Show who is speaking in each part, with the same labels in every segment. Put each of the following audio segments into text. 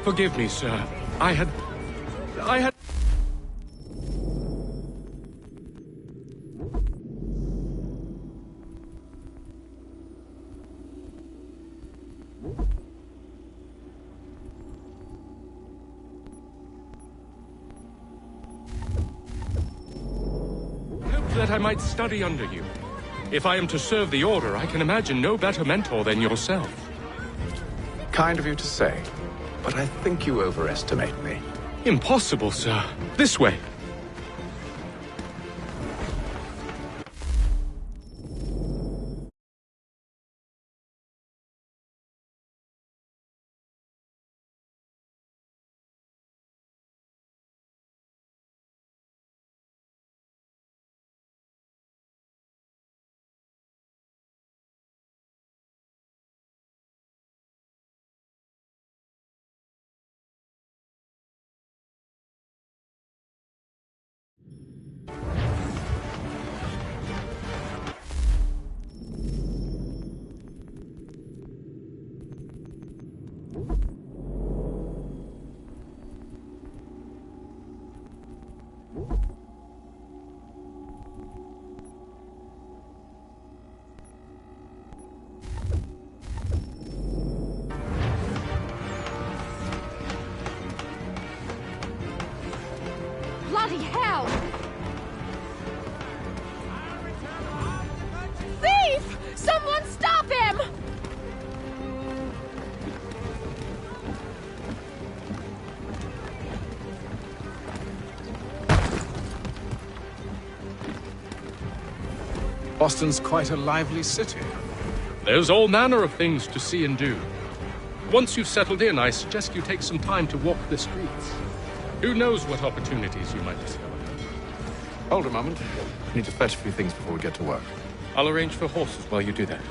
Speaker 1: Forgive me, sir. I had... hoped that I might study under you. If I am to serve the Order, I can imagine no better mentor than yourself.
Speaker 2: Kind of you to say, but I think you overestimate me.
Speaker 1: Impossible, sir. This way.
Speaker 3: Bloody hell! Thief! Someone stop him!
Speaker 2: Boston's quite a lively city.
Speaker 1: There's all manner of things to see and do. Once you've settled in, I suggest you take some time to walk the streets. Who knows what opportunities you might discover.
Speaker 2: Hold a moment. I need to fetch a few things before we get to work.
Speaker 1: I'll arrange for horses while you do that.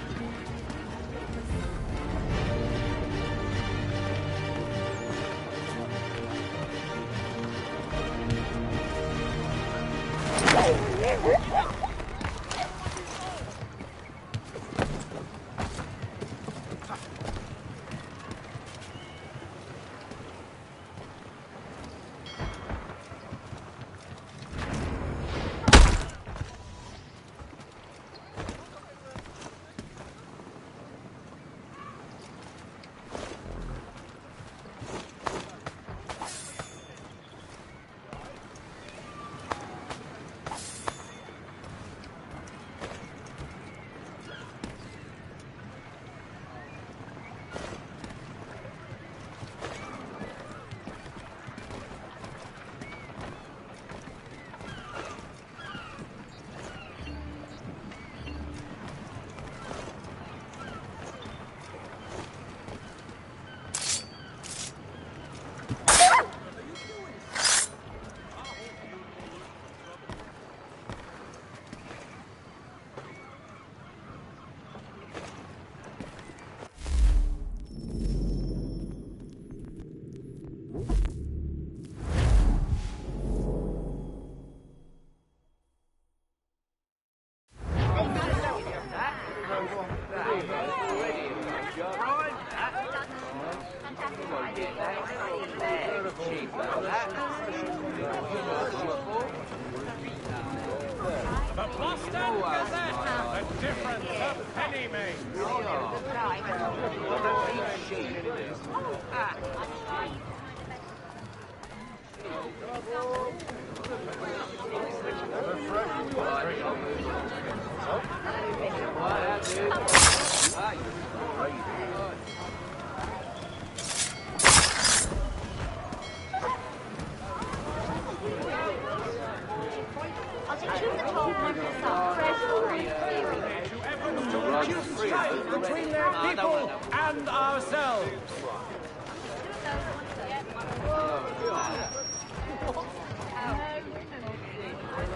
Speaker 4: Between their people and ourselves.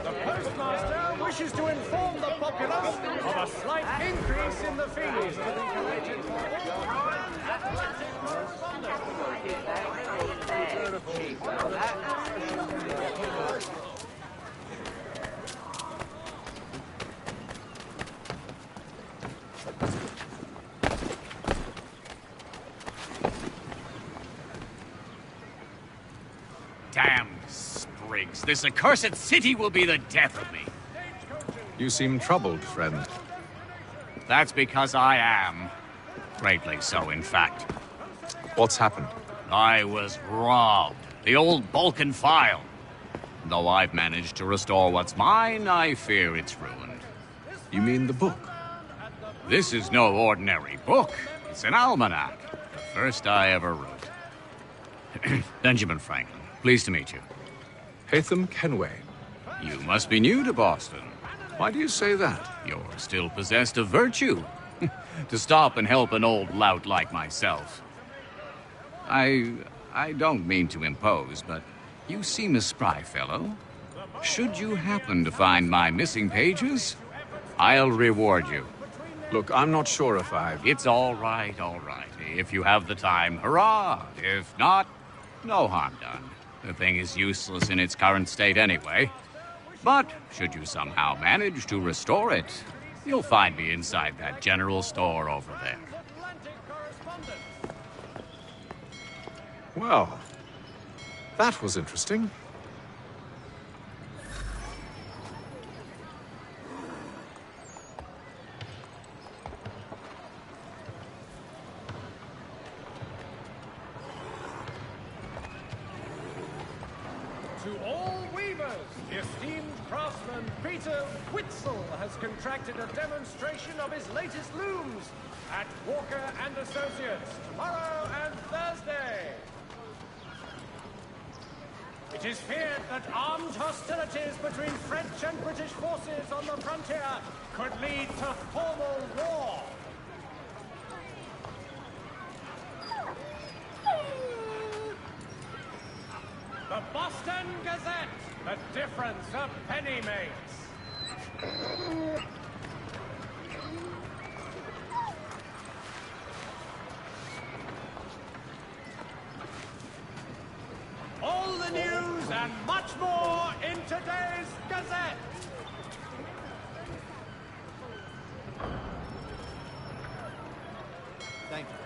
Speaker 4: The Postmaster wishes to inform the populace of a slight increase in the fees to be collected for
Speaker 5: Damned sprigs. This accursed city will be the death of me.
Speaker 2: You seem troubled, friend.
Speaker 5: That's because I am. Greatly so, in fact.
Speaker 2: What's happened?
Speaker 5: I was robbed. The old Balkan file. Though I've managed to restore what's mine, I fear it's ruined.
Speaker 2: You mean the book?
Speaker 5: This is no ordinary book. It's an almanac. The first I ever wrote. Benjamin Franklin, pleased to meet you.
Speaker 2: Hatham Kenway.
Speaker 5: You must be new to Boston.
Speaker 2: Why do you say that?
Speaker 5: You're still possessed of virtue. To stop and help an old lout like myself. I don't mean to impose, but you seem a spry fellow. Should you happen to find my missing pages, I'll reward you.
Speaker 2: Look, I'm not sure if I've...
Speaker 5: It's all right, all right. If you have the time, hurrah! If not, no harm done. The thing is useless in its current state anyway. But should you somehow manage to restore it, you'll find me inside that general store over there.
Speaker 2: Well, that was interesting.
Speaker 4: To all weavers, the esteemed craftsman Peter Witzel has contracted a demonstration of his latest looms at Walker and Associates tomorrow and Thursday. It is feared that armed hostilities between French and British forces on the frontier could lead to formal war. The Boston Gazette, the difference a penny makes. All the news and much more in today's Gazette.
Speaker 6: Thank you.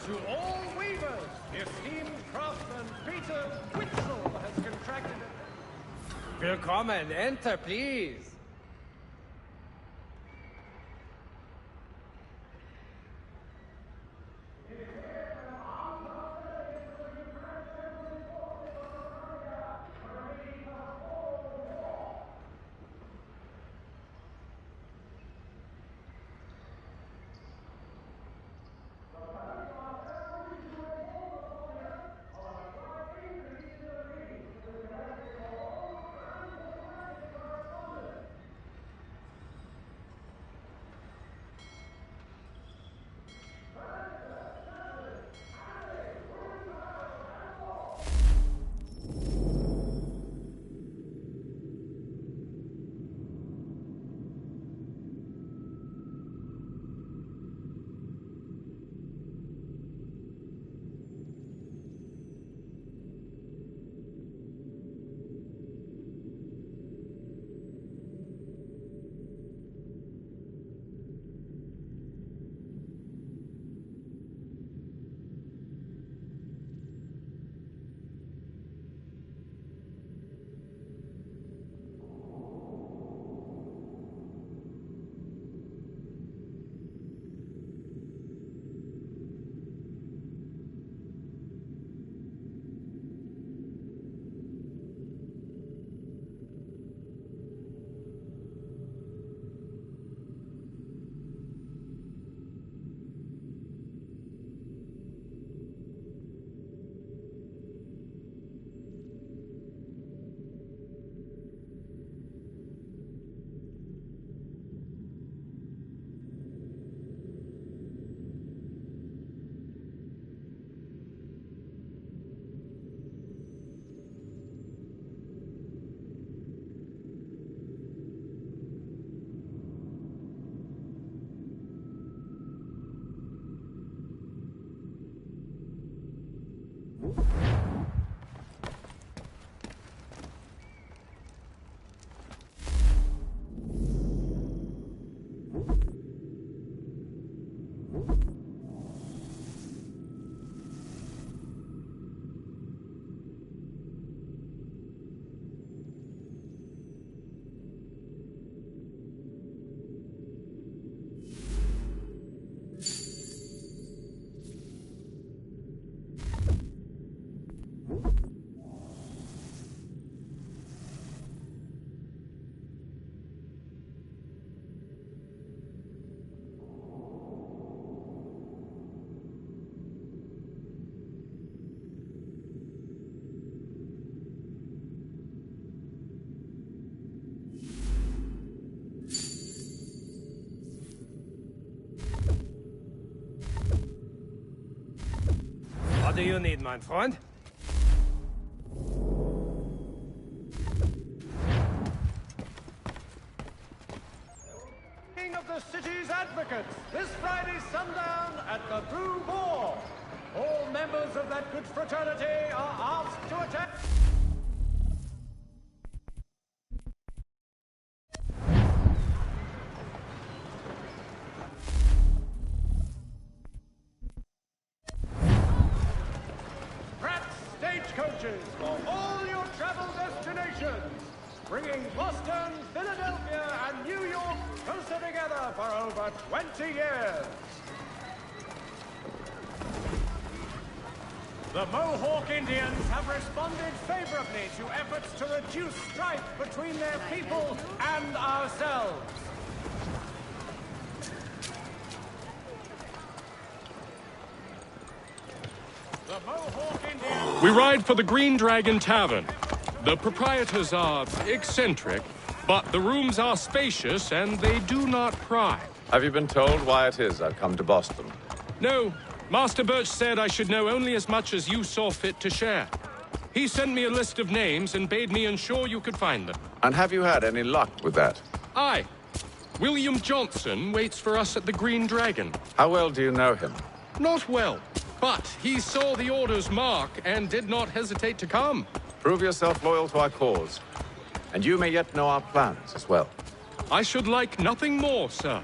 Speaker 4: To all weavers, the esteemed craftsman Peter Witzel has contracted a... Willkommen, enter, please. do you need, my friend? King of the city's advocates, this Friday sundown at the Blue Boar. All members of that good fraternity are asked to attend. Stagecoaches for all your travel destinations, bringing Boston, Philadelphia, and New York closer together for over 20 years. The Mohawk Indians have responded favorably to efforts to reduce strife between their people and ourselves. The Mohawk Indians...
Speaker 1: We ride for the Green Dragon Tavern. The proprietors are eccentric, but the rooms are spacious and they do not pry.
Speaker 2: Have you been told why it is I've come to Boston?
Speaker 1: No, Master Birch said I should know only as much as you saw fit to share. He sent me a list of names and bade me ensure you could find them.
Speaker 2: And have you had any luck with that?
Speaker 1: Aye. William Johnson waits for us at the Green Dragon.
Speaker 2: How well do you know him?
Speaker 1: Not well, but he saw the order's mark and did not hesitate to come.
Speaker 2: Prove yourself loyal to our cause, and you may yet know our plans as well.
Speaker 1: I should like nothing more, sir.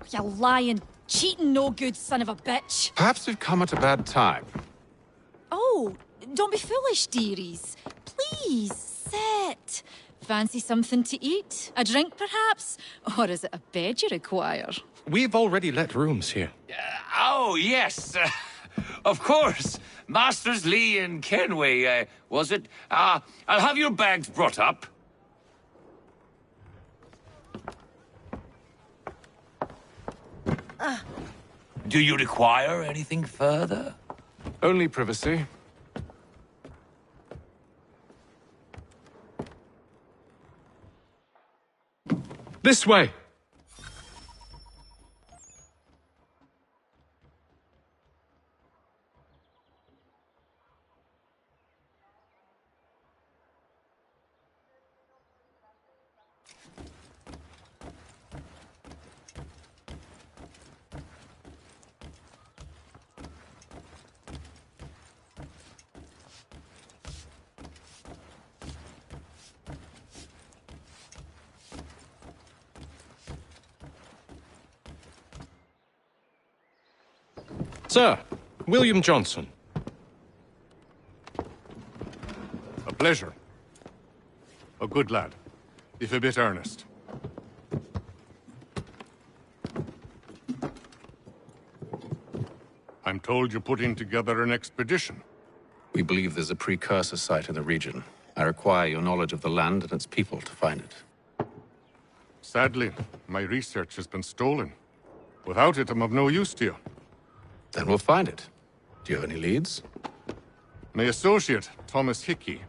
Speaker 3: You lying, cheating, no good son of a bitch.
Speaker 2: Perhaps we've come at a bad time.
Speaker 3: Oh, don't be foolish, dearies. Please, sit. Fancy something to eat? A drink, perhaps? Or is it a bed you require?
Speaker 1: We've already let rooms here.
Speaker 6: Oh, yes. Of course. Masters Lee and Kenway, was it? I'll have your bags brought up. Do you require anything further?
Speaker 2: Only privacy.
Speaker 1: This way! Sir, William Johnson.
Speaker 7: A pleasure. A good lad, if a bit earnest. I'm told you're putting together an expedition.
Speaker 2: We believe there's a precursor site in the region. I require your knowledge of the land and its people to find it.
Speaker 7: Sadly, my research has been stolen. Without it, I'm of no use to you.
Speaker 2: Then we'll find it. Do you have any leads?
Speaker 7: My associate, Thomas Hickey,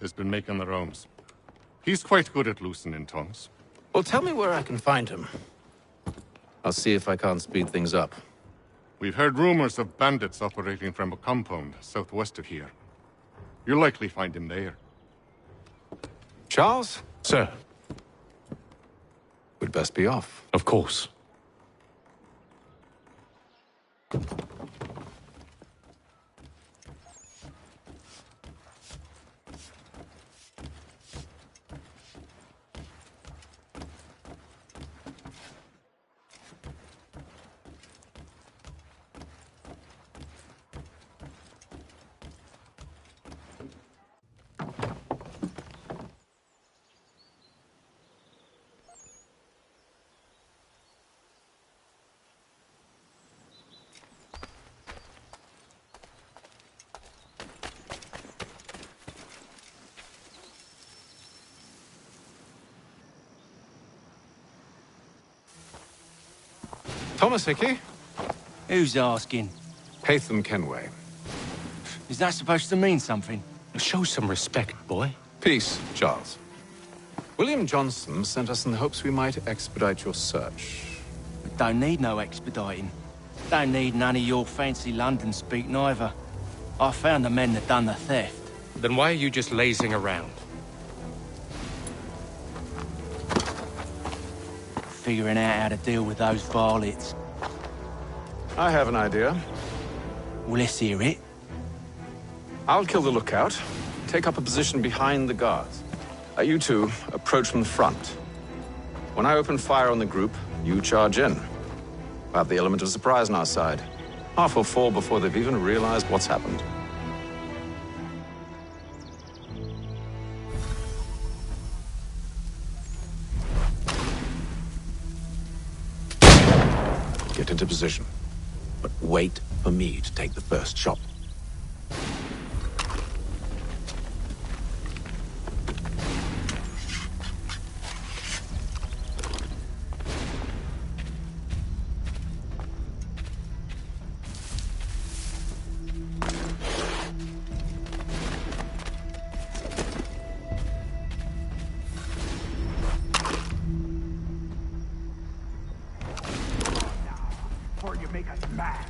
Speaker 7: has been making the rounds. He's quite good at loosening tongues.
Speaker 2: Well, tell me where I can find him. I'll see if I can't speed things up.
Speaker 7: We've heard rumors of bandits operating from a compound southwest of here. You'll likely find him there.
Speaker 2: Charles?
Speaker 1: Sir,
Speaker 2: We'd best be off.
Speaker 1: of course.
Speaker 2: Thomas Hickey?
Speaker 8: Who's asking?
Speaker 2: Haytham Kenway.
Speaker 8: Is that supposed to mean something?
Speaker 1: Show some respect, boy.
Speaker 2: Peace, Charles. William Johnson sent us in the hopes we might expedite your search.
Speaker 8: We don't need no expediting. Don't need none of your fancy London speak neither. I found the men that done the theft.
Speaker 1: Then why are you just lazing around?
Speaker 8: Figuring out how to deal with those varlets.
Speaker 2: I have an idea.
Speaker 8: Well, let's hear it.
Speaker 2: I'll kill the lookout, take up a position behind the guards. You two approach from the front. When I open fire on the group, you charge in. We'll have the element of surprise on our side. Half will fall before they've even realized what's happened. Get into position. But wait for me to take the first shot.
Speaker 4: Before you make us mad.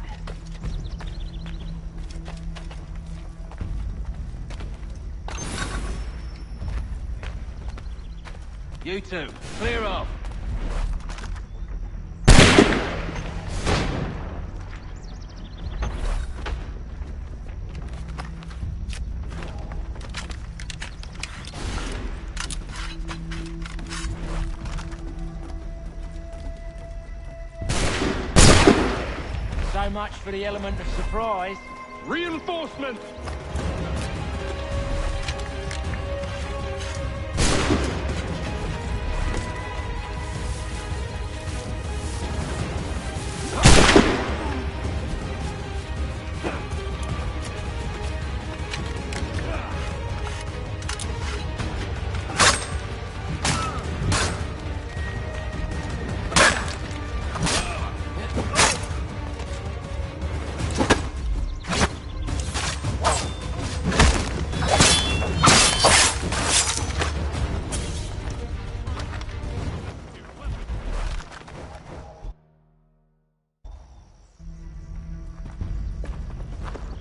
Speaker 8: You two, clear off. So much for the element of surprise.
Speaker 1: Reinforcement!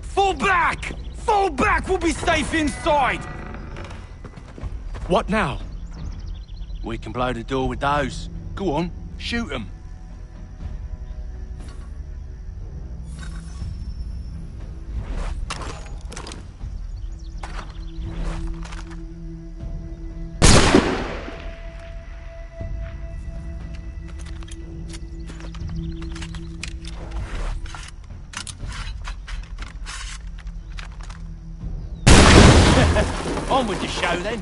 Speaker 8: Fall back! Fall back! We'll be safe inside!
Speaker 1: What now?
Speaker 8: We can blow the door with those. Go on, shoot them. On with the show, then.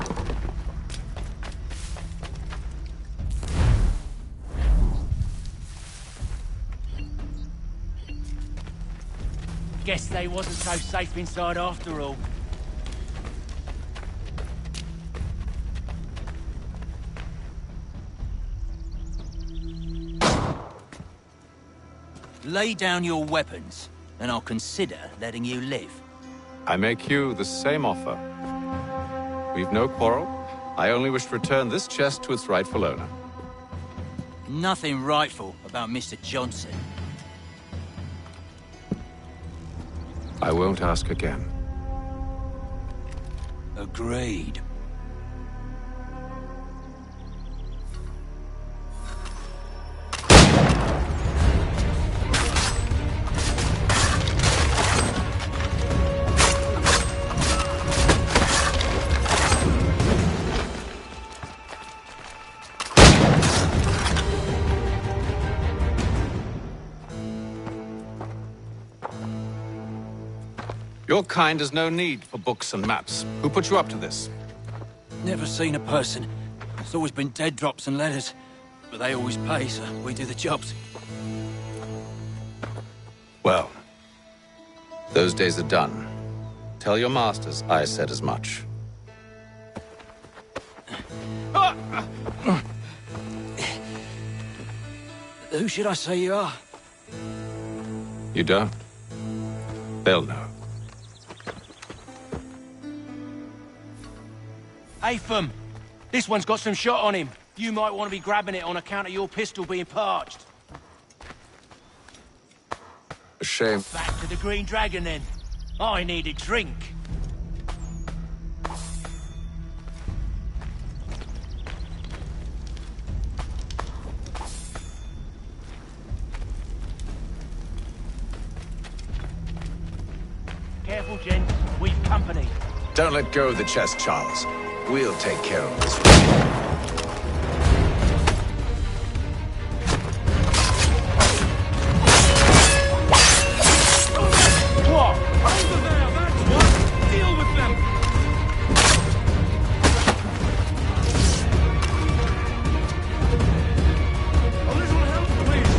Speaker 8: Guess they wasn't so safe inside after all.
Speaker 9: Lay down your weapons, and I'll consider letting you live.
Speaker 2: I make you the same offer. We've no quarrel. I only wish to return this chest to its rightful owner.
Speaker 9: Nothing rightful about Mr. Johnson.
Speaker 2: I won't ask again.
Speaker 9: Agreed.
Speaker 2: Your kind has no need for books and maps. Who put you up to this?
Speaker 9: Never seen a person. It's always been dead drops and letters. But they always pay, so we do the jobs.
Speaker 2: Well, those days are done. Tell your masters I said as much.
Speaker 9: Who should I say you are?
Speaker 2: You don't? They'll know.
Speaker 8: Atham, this one's got some shot on him. You might want to be grabbing it on account of your pistol being parched.
Speaker 2: A shame.
Speaker 8: Back to the Green Dragon, then. I need a drink. Careful, gents. We've company.
Speaker 2: Don't let go of the chest, Charles. We'll take care of this.
Speaker 8: What? Over there, that's what! Deal with them! A little help, please!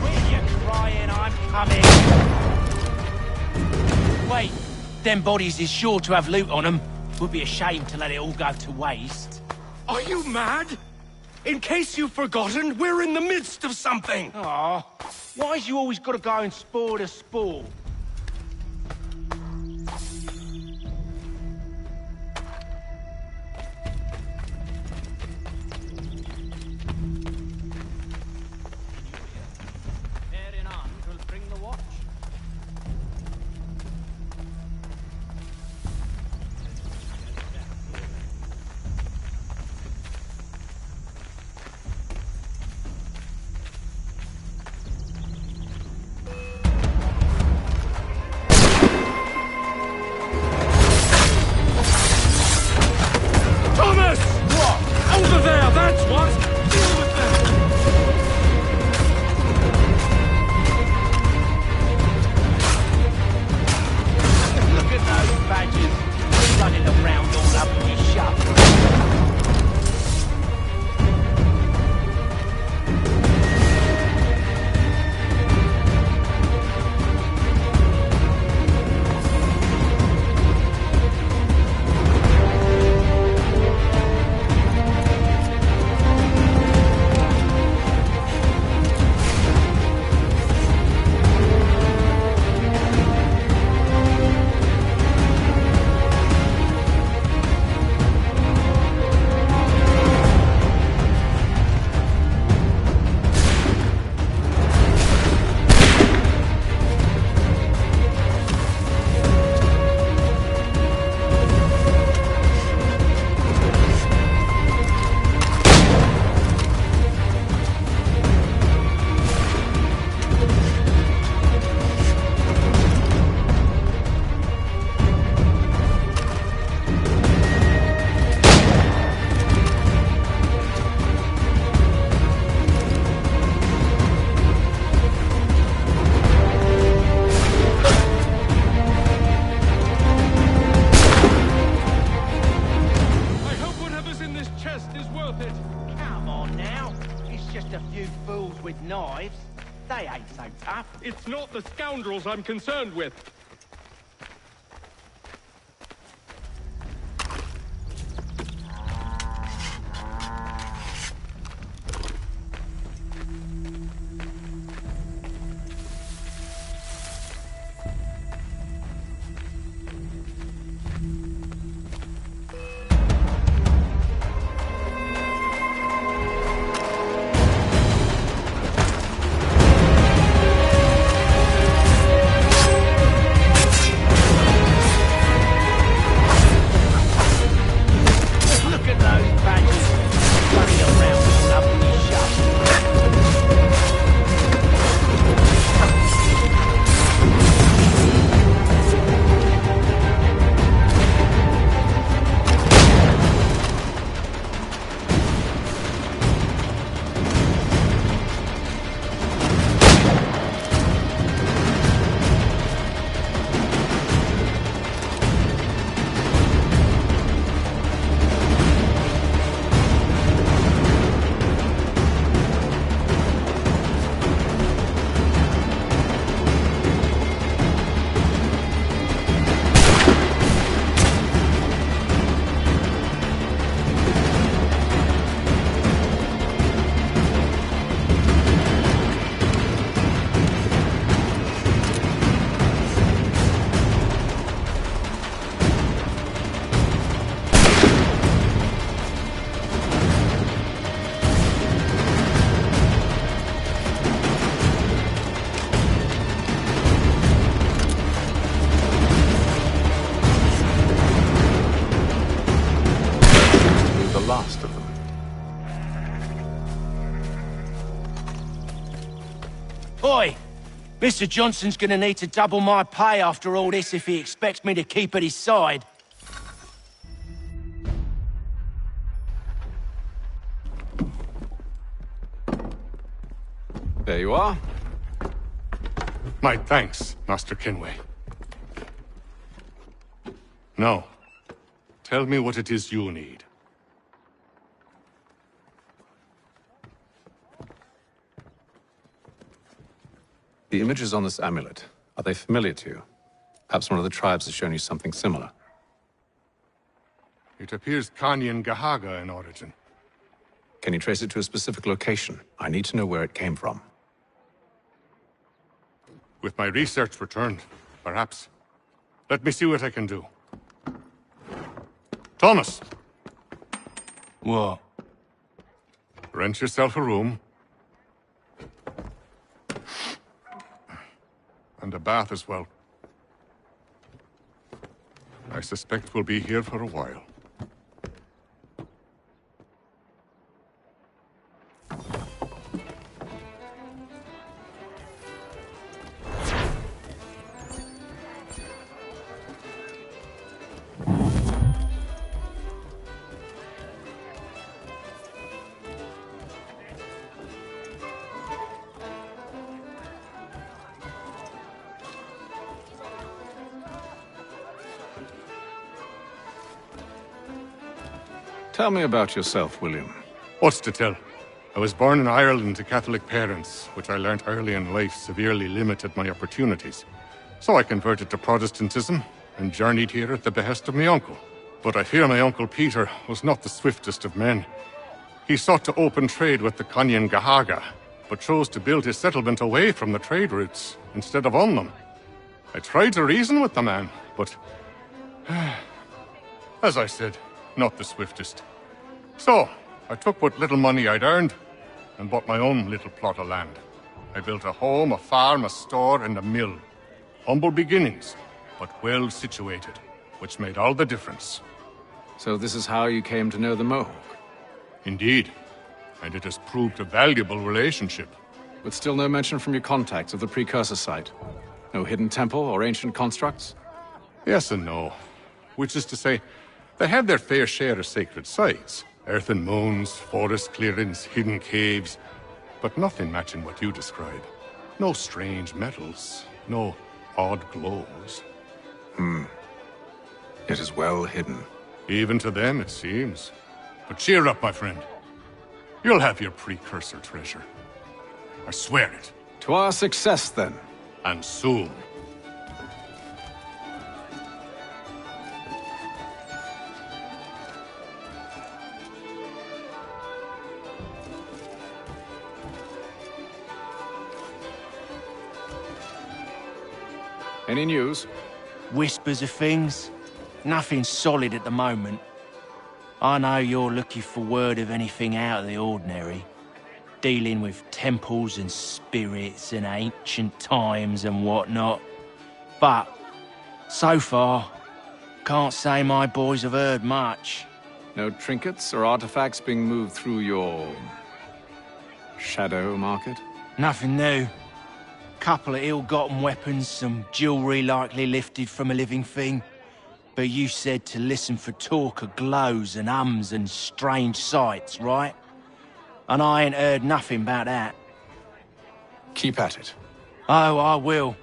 Speaker 8: Quit your crying, I'm coming! Wait, them bodies is sure to have loot on them. Would be a shame to let it all go to waste.
Speaker 1: Are you mad? In case you've forgotten, we're in the midst of something!
Speaker 8: Aw, why's you always gotta go and spoil the sport?
Speaker 1: It's not the scoundrels I'm concerned with.
Speaker 8: Look at those badges running around with lovely shots.
Speaker 2: The last of them.
Speaker 8: Oi! Mr. Johnson's gonna need to double my pay after all this if he expects me to keep at his side.
Speaker 2: There you are.
Speaker 7: My thanks, Master Kenway. Now, tell me what it is you need.
Speaker 2: The images on this amulet, are they familiar to you? Perhaps one of the tribes has shown you something similar.
Speaker 7: It appears Kanyan Gahaga in origin.
Speaker 2: Can you trace it to a specific location? I need to know where it came from.
Speaker 7: With my research returned, perhaps. Let me see what I can do. Thomas!
Speaker 8: What?
Speaker 7: Rent yourself a room. And a bath as well. I suspect we'll be here for a while.
Speaker 2: Tell me about yourself, William.
Speaker 7: What's to tell? I was born in Ireland to Catholic parents, which I learnt early in life severely limited my opportunities. So I converted to Protestantism and journeyed here at the behest of my uncle. But I fear my uncle Peter was not the swiftest of men. He sought to open trade with the Kanyan Gahaga, but chose to build his settlement away from the trade routes instead of on them. I tried to reason with the man, but... as I said, not the swiftest. So, I took what little money I'd earned and bought my own little plot of land. I built a home, a farm, a store, and a mill. Humble beginnings, but well situated, which made all the difference.
Speaker 2: So this is how you came to know the Mohawk?
Speaker 7: Indeed, and it has proved a valuable relationship.
Speaker 2: But still no mention from your contacts of the precursor site? No hidden temple or ancient constructs?
Speaker 7: Yes and no. Which is to say, they have their fair share of sacred sites. Earthen mounds, forest clearings, hidden caves. But nothing matching what you describe. No strange metals, no odd glows.
Speaker 2: It is well hidden.
Speaker 7: Even to them, it seems. But cheer up, my friend. You'll have your precursor treasure. I swear it.
Speaker 2: To our success, then.
Speaker 7: And soon.
Speaker 2: Any news?
Speaker 8: Whispers of things. Nothing solid at the moment. I know you're looking for word of anything out of the ordinary. Dealing with temples and spirits and ancient times and whatnot. But, so far, can't say my boys have heard much.
Speaker 2: No trinkets or artifacts being moved through your... shadow market?
Speaker 8: Nothing new. Couple of ill-gotten weapons, some jewelry likely lifted from a living thing. But you said to listen for talk of glows and ums and strange sights, right? And I ain't heard nothing about that.
Speaker 2: Keep at it.
Speaker 8: Oh, I will.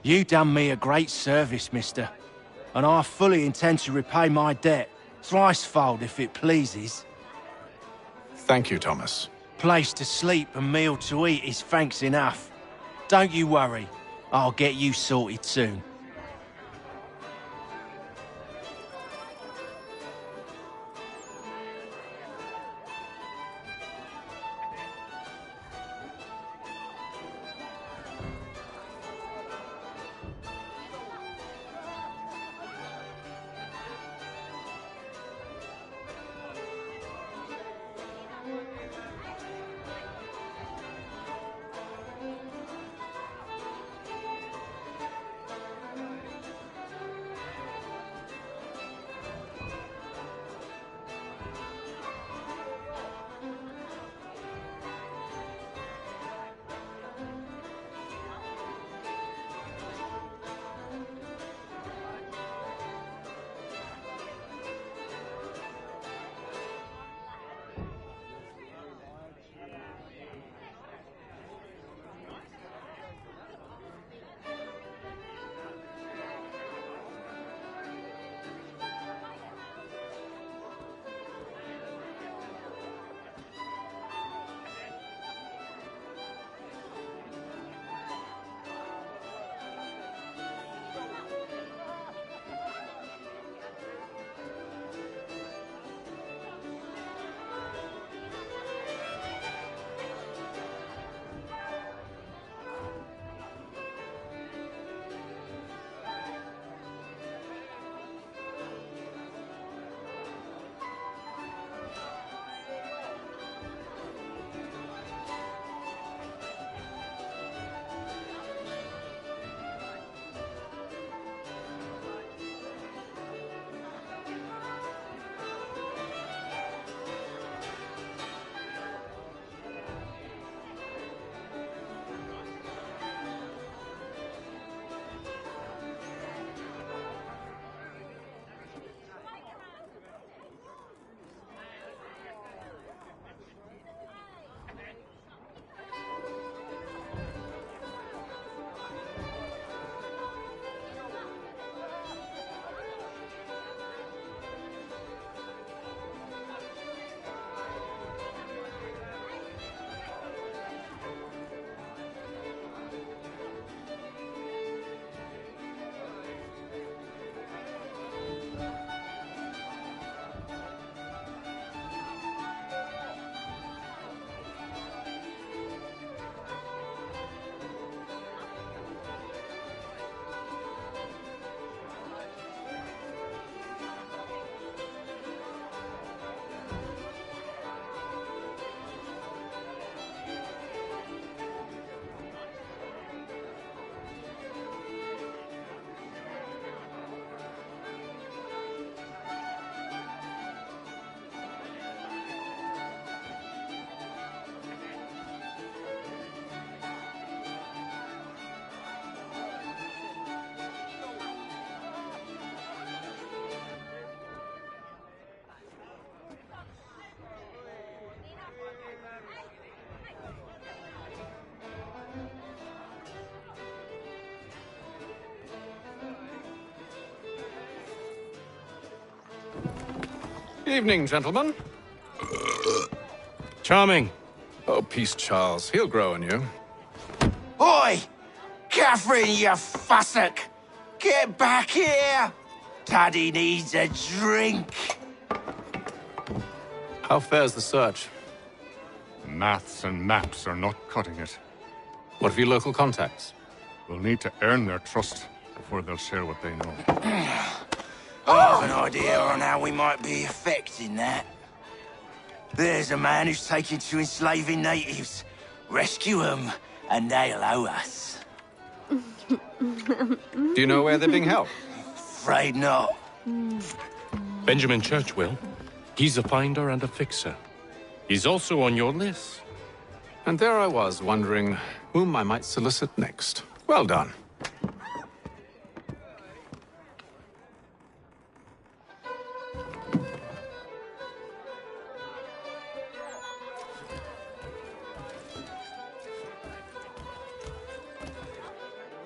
Speaker 8: You done me a great service, mister. And I fully intend to repay my debt. Thricefold, if it pleases.
Speaker 2: Thank you, Thomas.
Speaker 8: Place to sleep and meal to eat is thanks enough. Don't you worry. I'll get you sorted soon.
Speaker 2: Evening, gentlemen.
Speaker 1: Charming.
Speaker 2: Oh, peace, Charles. He'll grow on you.
Speaker 8: Oi! Catherine, you fussock! Get back here! Taddy needs a drink.
Speaker 2: How fares the search?
Speaker 7: Maths and maps are not cutting it.
Speaker 2: What of your local contacts?
Speaker 7: We'll need to earn their trust before they'll share what they know.
Speaker 8: I have an idea on how we might be affecting that. There's a man who's taken to enslaving natives. Rescue them, and they'll owe us.
Speaker 2: Do you know where they're being held?
Speaker 8: Afraid not.
Speaker 1: Benjamin Church will. He's a finder and a fixer. He's also on your list.
Speaker 2: And there I was, wondering whom I might solicit next. Well done.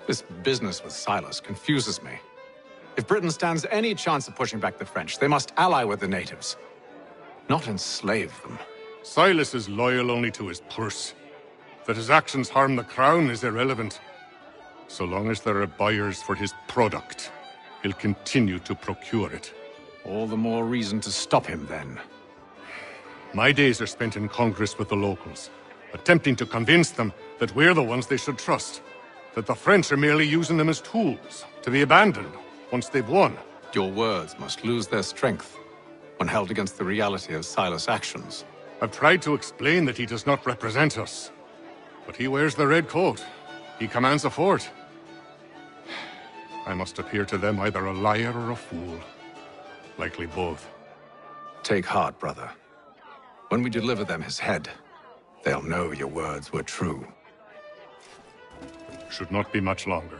Speaker 2: This business with Silas confuses me. If Britain stands any chance of pushing back the French, they must ally with the natives, not enslave them.
Speaker 7: Silas is loyal only to his purse. That his actions harm the crown is irrelevant. So long as there are buyers for his product, he'll continue to procure it.
Speaker 2: All the more reason to stop him, then.
Speaker 7: My days are spent in Congress with the locals, attempting to convince them that we're the ones they should trust. That the French are merely using them as tools, to be abandoned once they've won.
Speaker 2: Your words must lose their strength when held against the reality of Silas' actions.
Speaker 7: I've tried to explain that he does not represent us. But he wears the red coat. He commands a fort. I must appear to them either a liar or a fool. Likely both.
Speaker 2: Take heart, brother. When we deliver them his head, they'll know your words were true.
Speaker 7: Should not be much longer.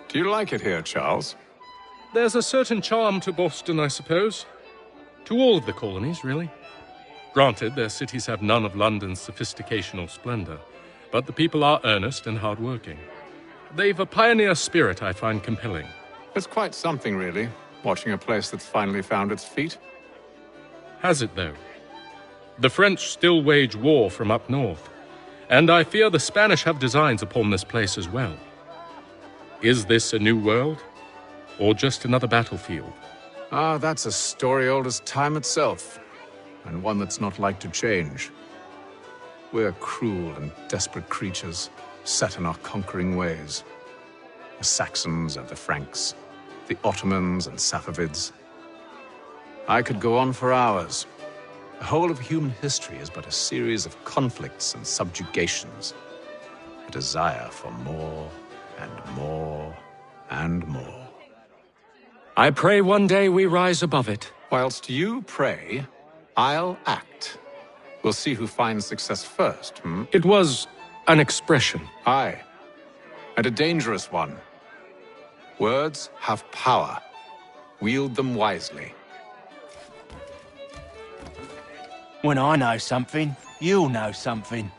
Speaker 2: Do you like it here, Charles?
Speaker 1: There's a certain charm to Boston, I suppose. To all of the colonies, really. Granted, their cities have none of London's sophistication or splendor, but the people are earnest and hardworking. They've a pioneer spirit I find compelling.
Speaker 2: It's quite something, really, watching a place that's finally found its feet.
Speaker 1: Has it, though? The French still wage war from up north, and I fear the Spanish have designs upon this place as well. Is this a new world, or just another battlefield?
Speaker 2: Ah, that's a story old as time itself, and one that's not like to change. We're cruel and desperate creatures, set in our conquering ways. The Saxons and the Franks, the Ottomans and Safavids. I could go on for hours. The whole of human history is but a series of conflicts and subjugations. A desire for more and more and more.
Speaker 1: I pray one day we rise above it.
Speaker 2: Whilst you pray, I'll act. We'll see who finds success first,
Speaker 1: It was an expression.
Speaker 2: Aye, and a dangerous one. Words have power. Wield them wisely.
Speaker 8: When I know something, you'll know something.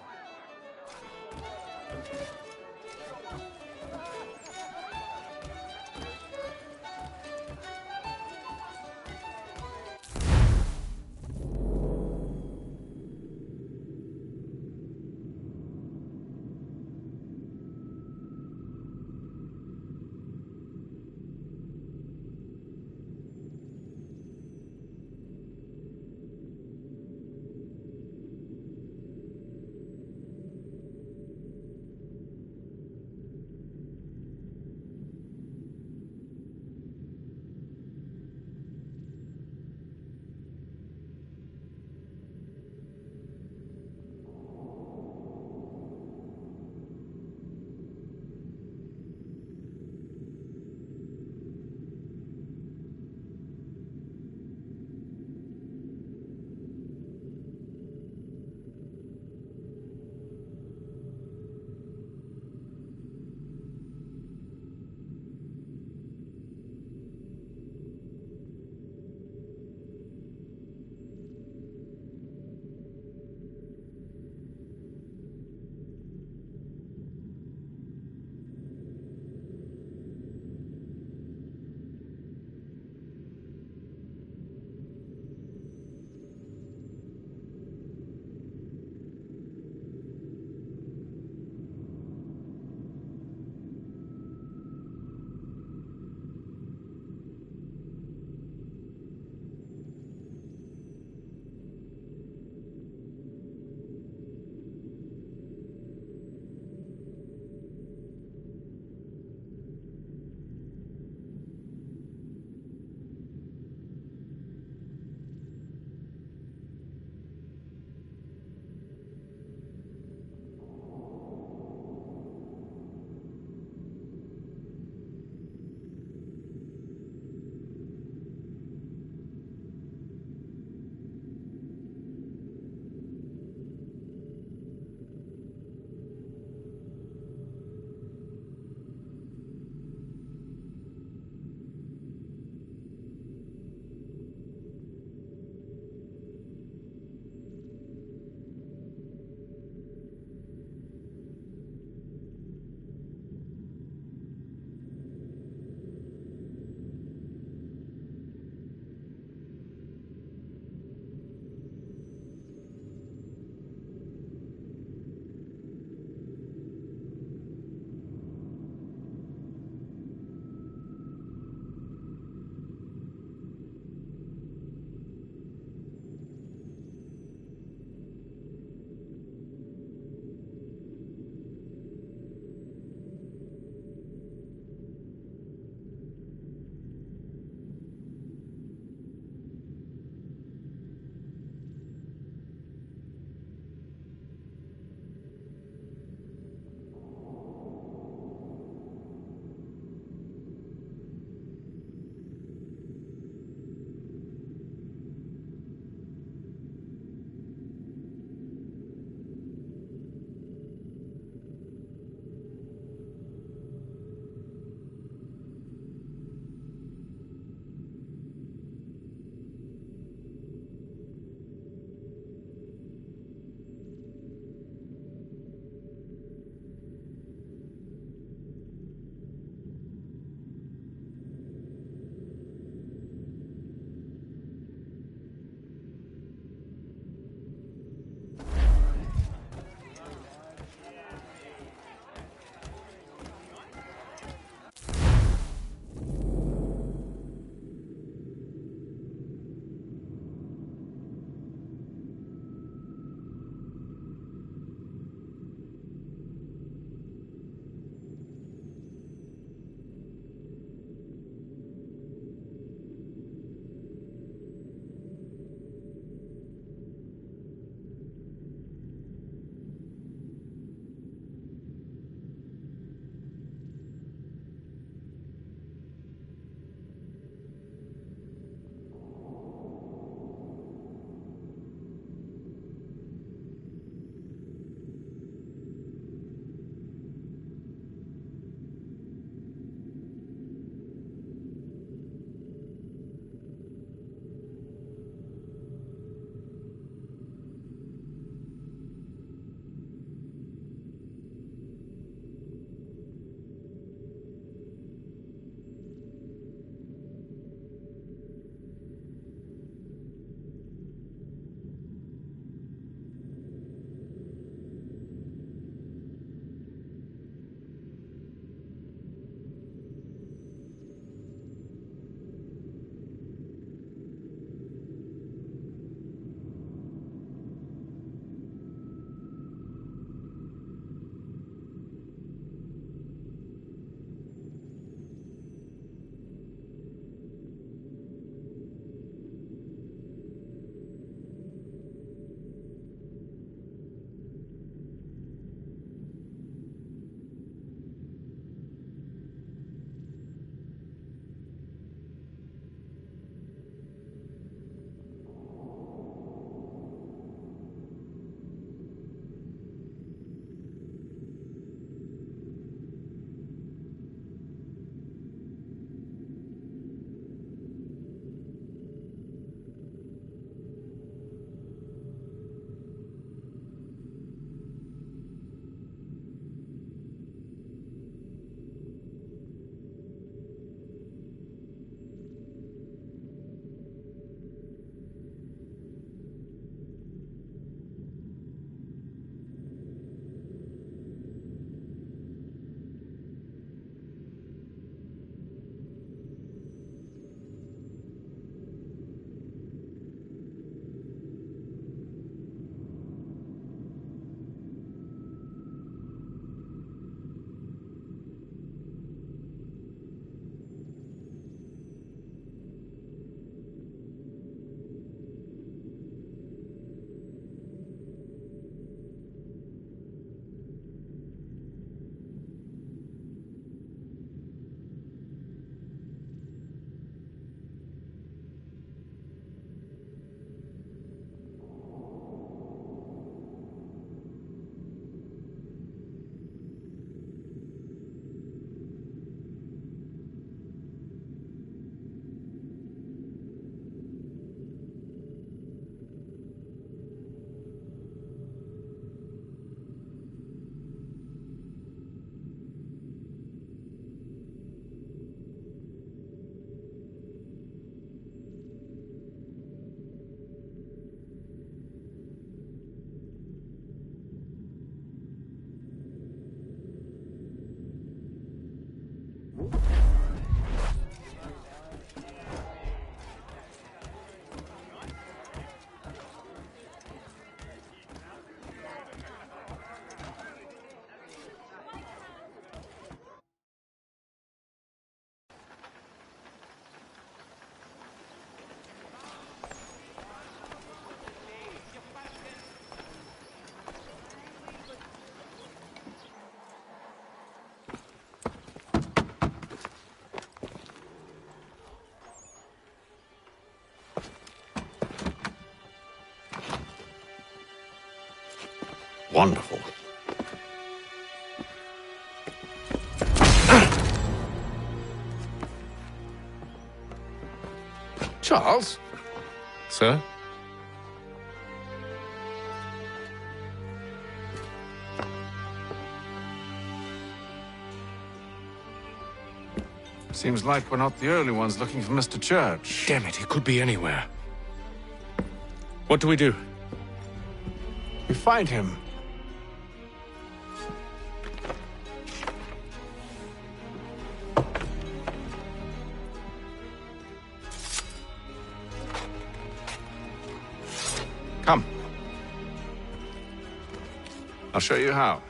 Speaker 2: wonderful. Charles?
Speaker 1: Sir?
Speaker 2: Seems like we're not the only ones looking for Mr. Church.
Speaker 1: Damn it, he could be anywhere. What do we do?
Speaker 2: We find him. Come. I'll show you how.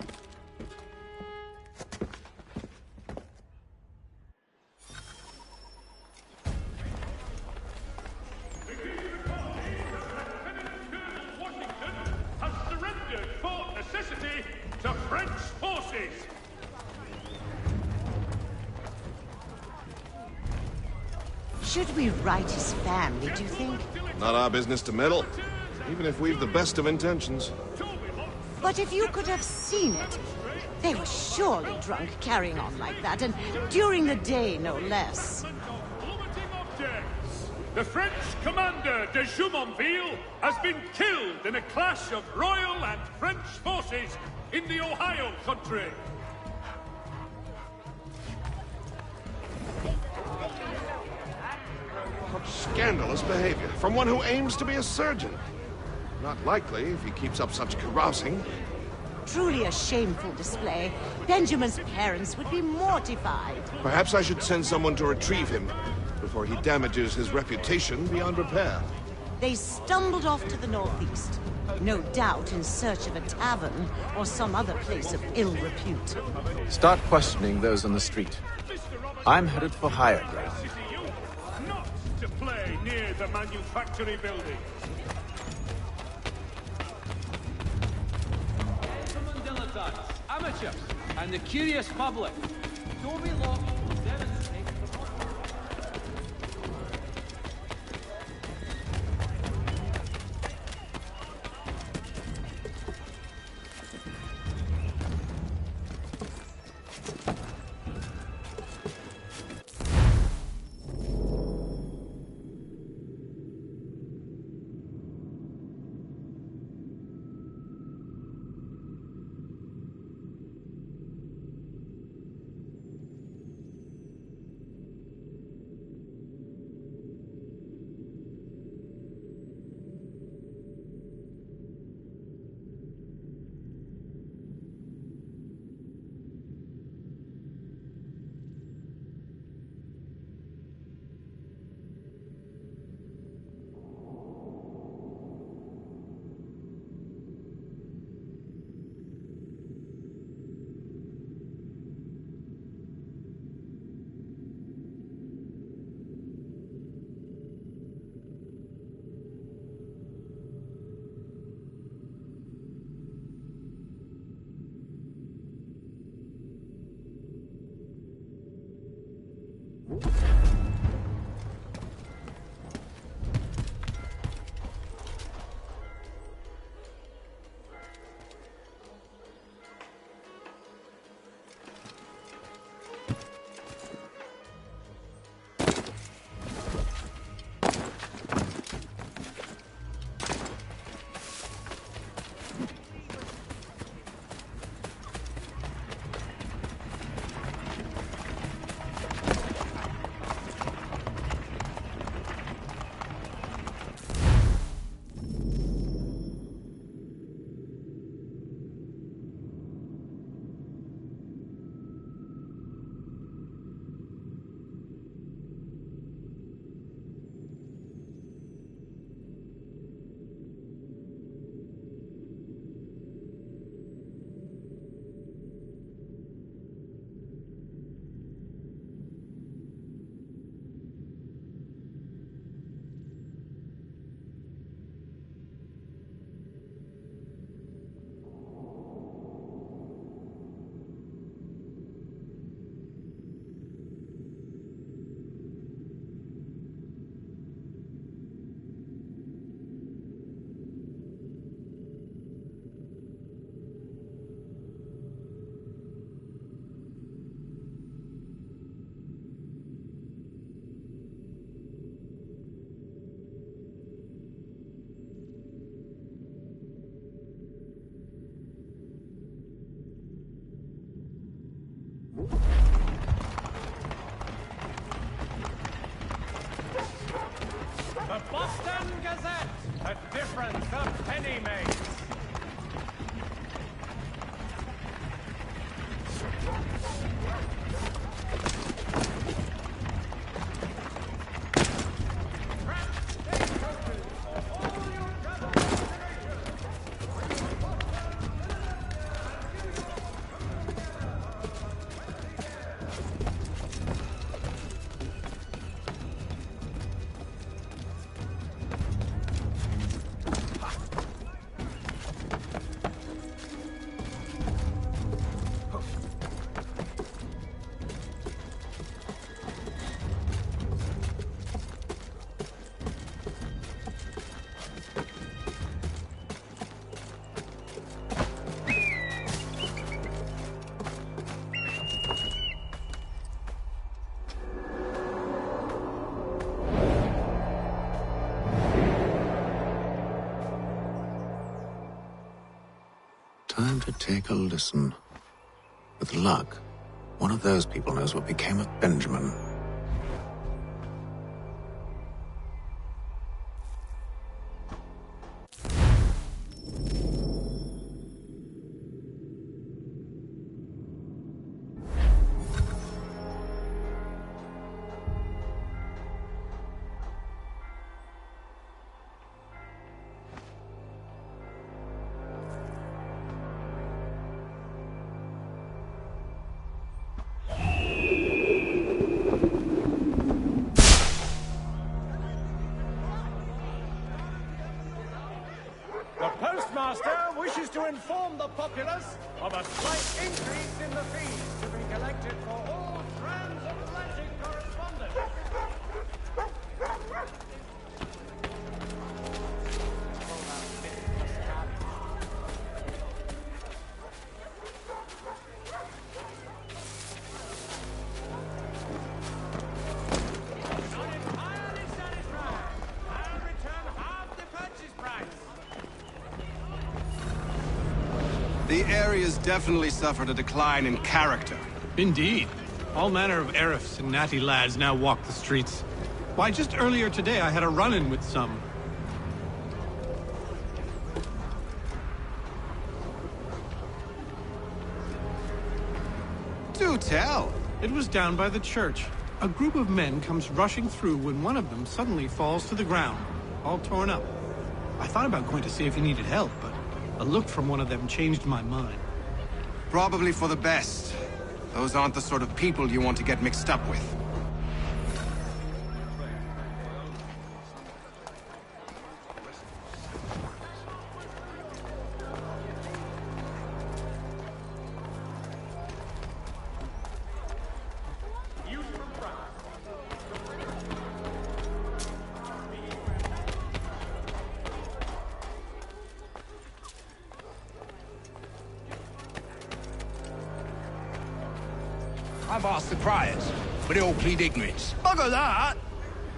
Speaker 4: Has surrendered for necessity to French forces.
Speaker 10: Should we write his family, do you think?
Speaker 11: Not our business to meddle, even if we've the best of intentions.
Speaker 10: But if you could have seen it, they were surely drunk carrying on like that, and during the day, no less.
Speaker 4: Plummeting objects. The French commander de Jumonville has been killed in a clash of royal and French forces in the Ohio country.
Speaker 11: Scandalous behavior from one who aims to be a surgeon. Not likely if he keeps up such carousing.
Speaker 10: Truly a shameful display. Benjamin's parents would be mortified.
Speaker 11: Perhaps I should send someone to retrieve him before he damages his reputation beyond repair.
Speaker 10: They stumbled off to the northeast, no doubt in search of a tavern or some other place of ill repute.
Speaker 2: Start questioning those on the street. I'm headed for higher ground.
Speaker 4: Not to play near the manufactory building.
Speaker 9: Dilettantes, amateurs, and the curious public. Toby Locke will demonstrate the
Speaker 4: The Boston Gazette, a difference a penny makes.
Speaker 2: Time to take a listen. With luck, one of those people knows what became of Benjamin.
Speaker 4: The Postmaster wishes to inform the populace of a slight increase in the fees to be collected for all transatlantic correspondence. Not entirely satisfied. I'll return half the purchase price.
Speaker 12: The area's definitely suffered a decline in character.
Speaker 13: Indeed. All manner of Arifs and natty lads now walk the streets. Why, just earlier today I had a run-in with some.
Speaker 12: Do tell.
Speaker 13: It was down by the church. A group of men comes rushing through when one of them suddenly falls to the ground, all torn up. I thought about going to see if he needed help, but a look from one of them changed my mind.
Speaker 12: Probably for the best. Those aren't the sort of people you want to get mixed up with.
Speaker 14: I've asked the criers, but they all plead ignorance.
Speaker 15: Bugger that!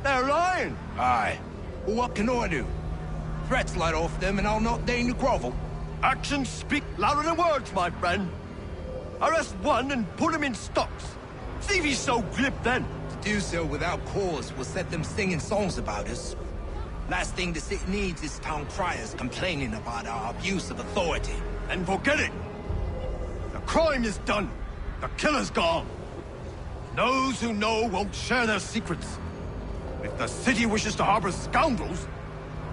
Speaker 15: They're lying!
Speaker 14: Aye. Well, what can I do? Threats light off them and I'll not deign to grovel.
Speaker 15: Actions speak louder than words, my friend. Arrest one and put him in stocks. See if he's so glib then.
Speaker 14: To do so without cause will set them singing songs about us. Last thing the city needs is town criers complaining about our abuse of authority.
Speaker 15: And forget it! The crime is done. The killer's gone. Those who know won't share their secrets. If the city wishes to harbor scoundrels,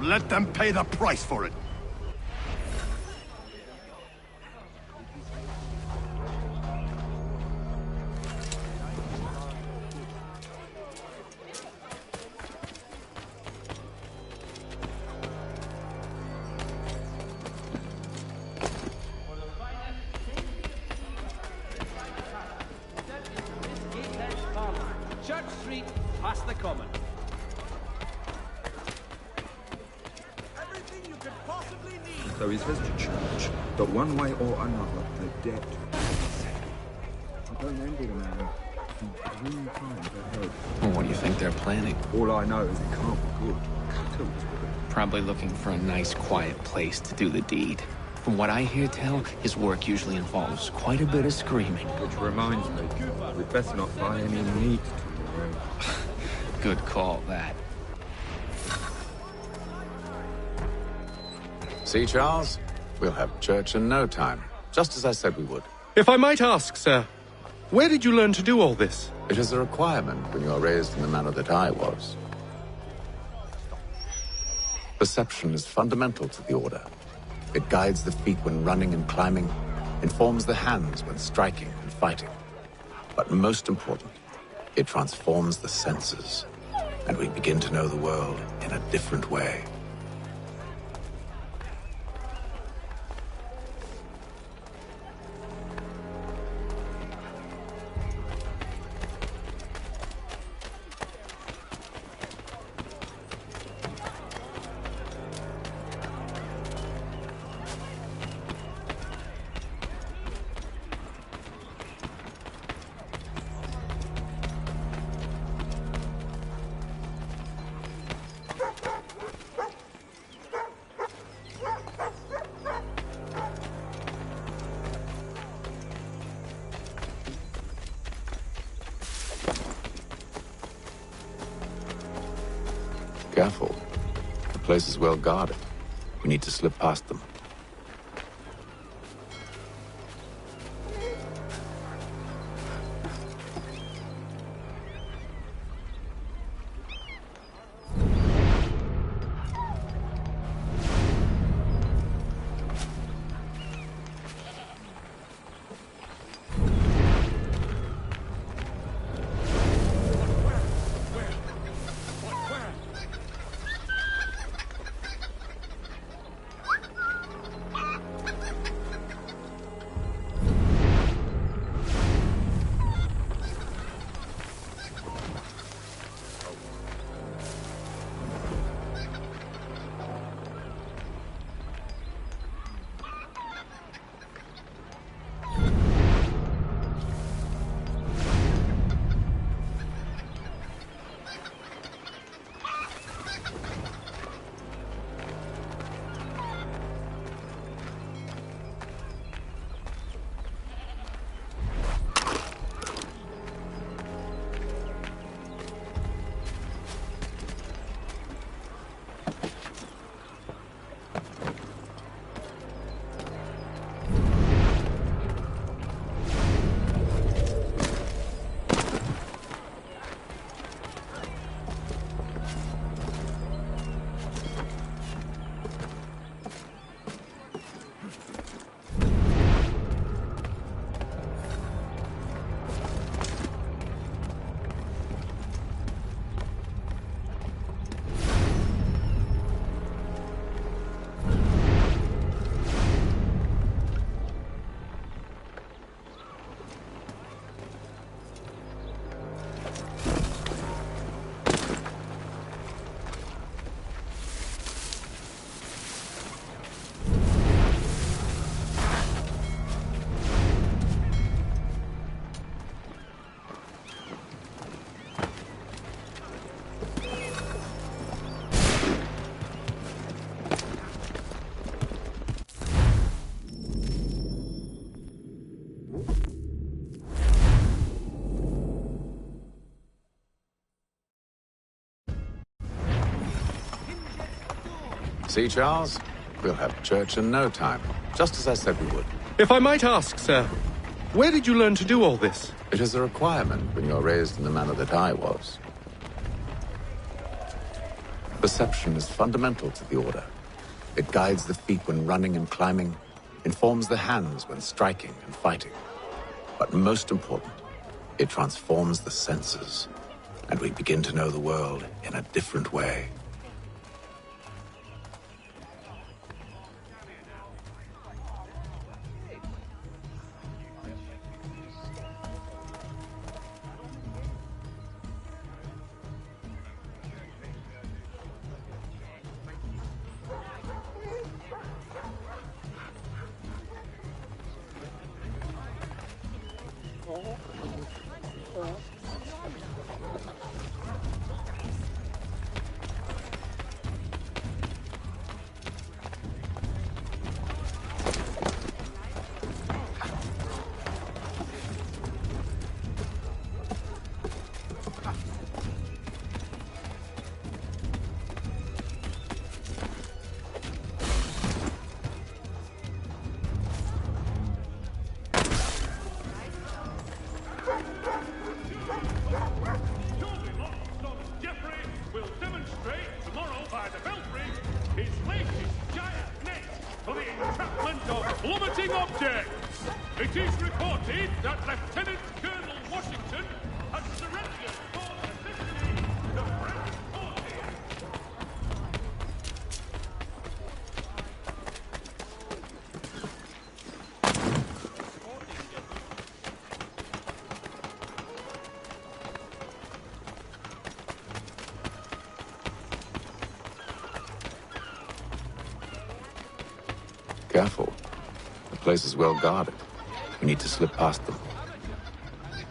Speaker 15: let them pay the price for it.
Speaker 4: Church Street, past the common. Everything you could possibly need.
Speaker 16: So he says to church, but one way or another, they're dead. I don't envy the man. He's 3 times ahead.
Speaker 17: Well, what do you think they're planning?
Speaker 16: All I know is it can't be good. Too good.
Speaker 17: Probably looking for a nice, quiet place to do the deed. From what I hear tell, his work usually involves quite a bit of screaming.
Speaker 16: Which reminds me, we'd best not buy any meat tomorrow.
Speaker 17: Good call, that.
Speaker 2: See, Charles? We'll have church in no time, just as I said we would.
Speaker 1: If I might ask, sir, where did you learn to do all this?
Speaker 2: It is a requirement when you are raised in the manner that I was. Perception is fundamental to the Order. It guides the feet when running and climbing, informs the hands when striking and fighting. But most important, it transforms the senses, and we begin to know the world in a different way. Careful. The place is well guarded. We need to slip past them. See, Charles? We'll have church in no time, just as I said we would.
Speaker 1: If I might ask, sir, where did you learn to do all this?
Speaker 2: It is a requirement when you're raised in the manner that I was. Perception is fundamental to the Order. It guides the feet when running and climbing, informs the hands when striking and fighting. But most important, it transforms the senses, and we begin to know the world in a different way.
Speaker 4: reported that Lieutenant Colonel Washington had surrendered for assisting the French forces.
Speaker 2: Careful. The place is well guarded. We need to slip past them.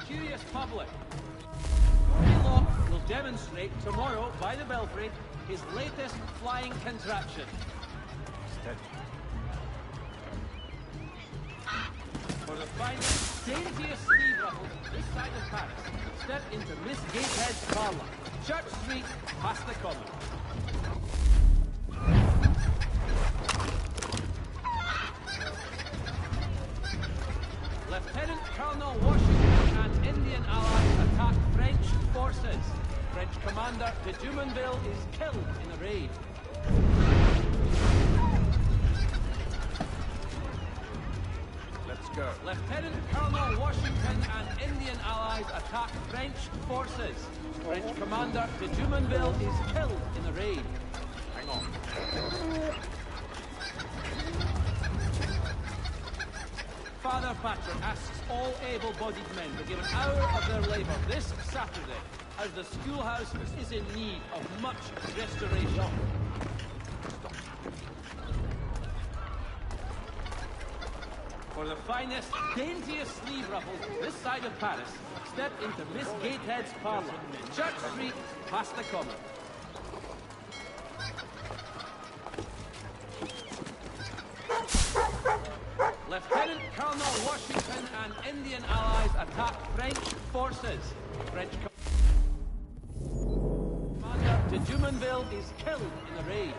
Speaker 18: Curious public. Froggy will demonstrate tomorrow by the Belfry his latest flying contraption. For the finest, daintiest sleeve ruffles this side of Paris, step into Miss Gatehead's parlour, Church Street, past the Common. Lieutenant Colonel Washington and Indian allies attack French forces. French commander de Jumonville is killed in a raid.
Speaker 4: Let's go.
Speaker 18: Lieutenant Colonel Washington and Indian allies attack French forces. French commander de Jumonville is killed in a raid.
Speaker 2: Hang on.
Speaker 18: Father Patron asks all able-bodied men to give an hour of their labour this Saturday, as the schoolhouse is in need of much restoration. For the finest, daintiest sleeve ruffles this side of Paris, step into Miss Gatehead's parlour, Church Street, past the Common. Lieutenant Colonel Washington and Indian allies attack French forces. French commander de Jumonville is killed in a raid.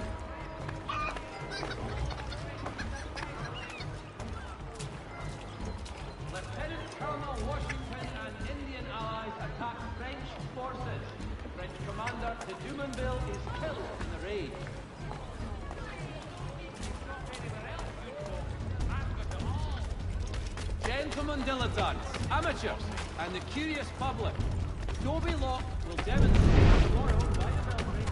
Speaker 18: Lieutenant Colonel Washington and Indian allies attack French forces. French commander de Jumonville is killed in the raid. Gentlemen dilettantes, amateurs, and the curious public, Dobie Lock will demonstrate tomorrow by the Belfry.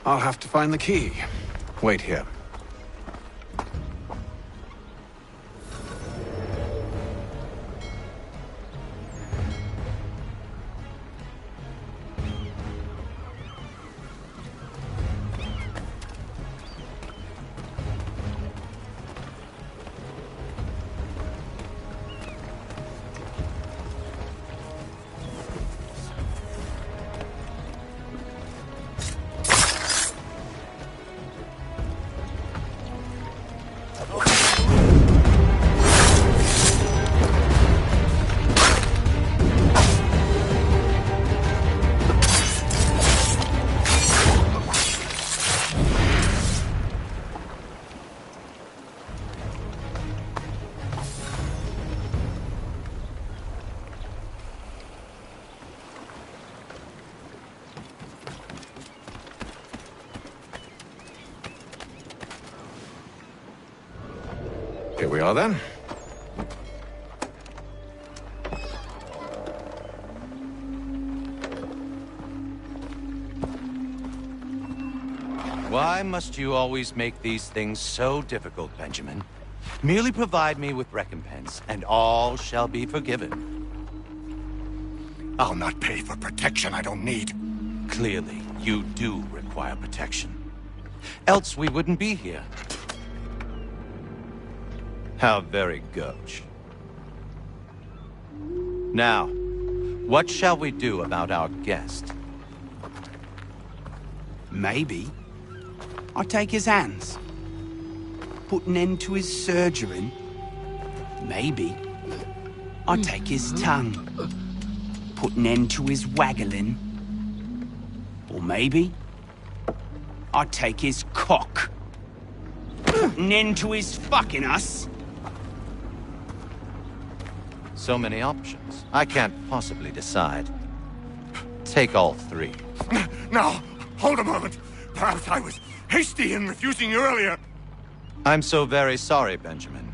Speaker 2: I'll have to find the key. Wait here. Here we are, then.
Speaker 19: Why must you always make these things so difficult, Benjamin? Merely provide me with recompense, and all shall be forgiven.
Speaker 15: I'll not pay for protection I don't need.
Speaker 19: Clearly, you do require protection. Else we wouldn't be here. How very gauche. Now, what shall we do about our guest?
Speaker 20: Maybe I'll take his hands. Put an end to his surgering. Maybe I'll take his tongue. Put an end to his waggling. Or maybe I'll take his cock. Put an end to his fucking us.
Speaker 19: So many options. I can't possibly decide. Take all three.
Speaker 15: Now, hold a moment. Perhaps I was hasty in refusing you earlier.
Speaker 19: I'm so very sorry, Benjamin.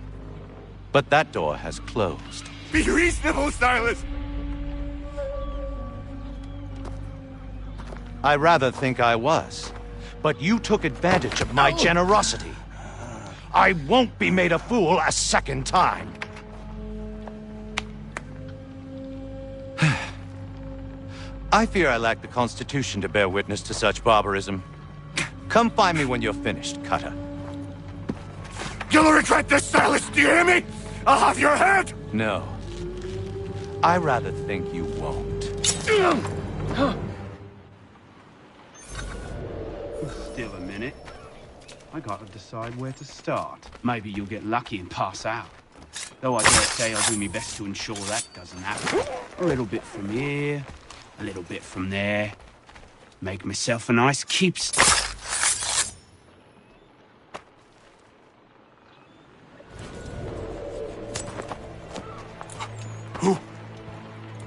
Speaker 19: But that door has closed.
Speaker 15: Be reasonable, Silas!
Speaker 19: I rather think I was. But you took advantage of my generosity. I won't be made a fool a second time. I fear I lack the constitution to bear witness to such barbarism. Come find me when you're finished, Cutter.
Speaker 15: You'll regret this, Silas, do you hear me? I'll have your head!
Speaker 19: No. I rather think you won't.
Speaker 20: Still a minute. I gotta decide where to start. Maybe you'll get lucky and pass out. Though I dare say I'll do my best to ensure that doesn't happen. A little bit from here, a little bit from there. Make myself a nice keepsake.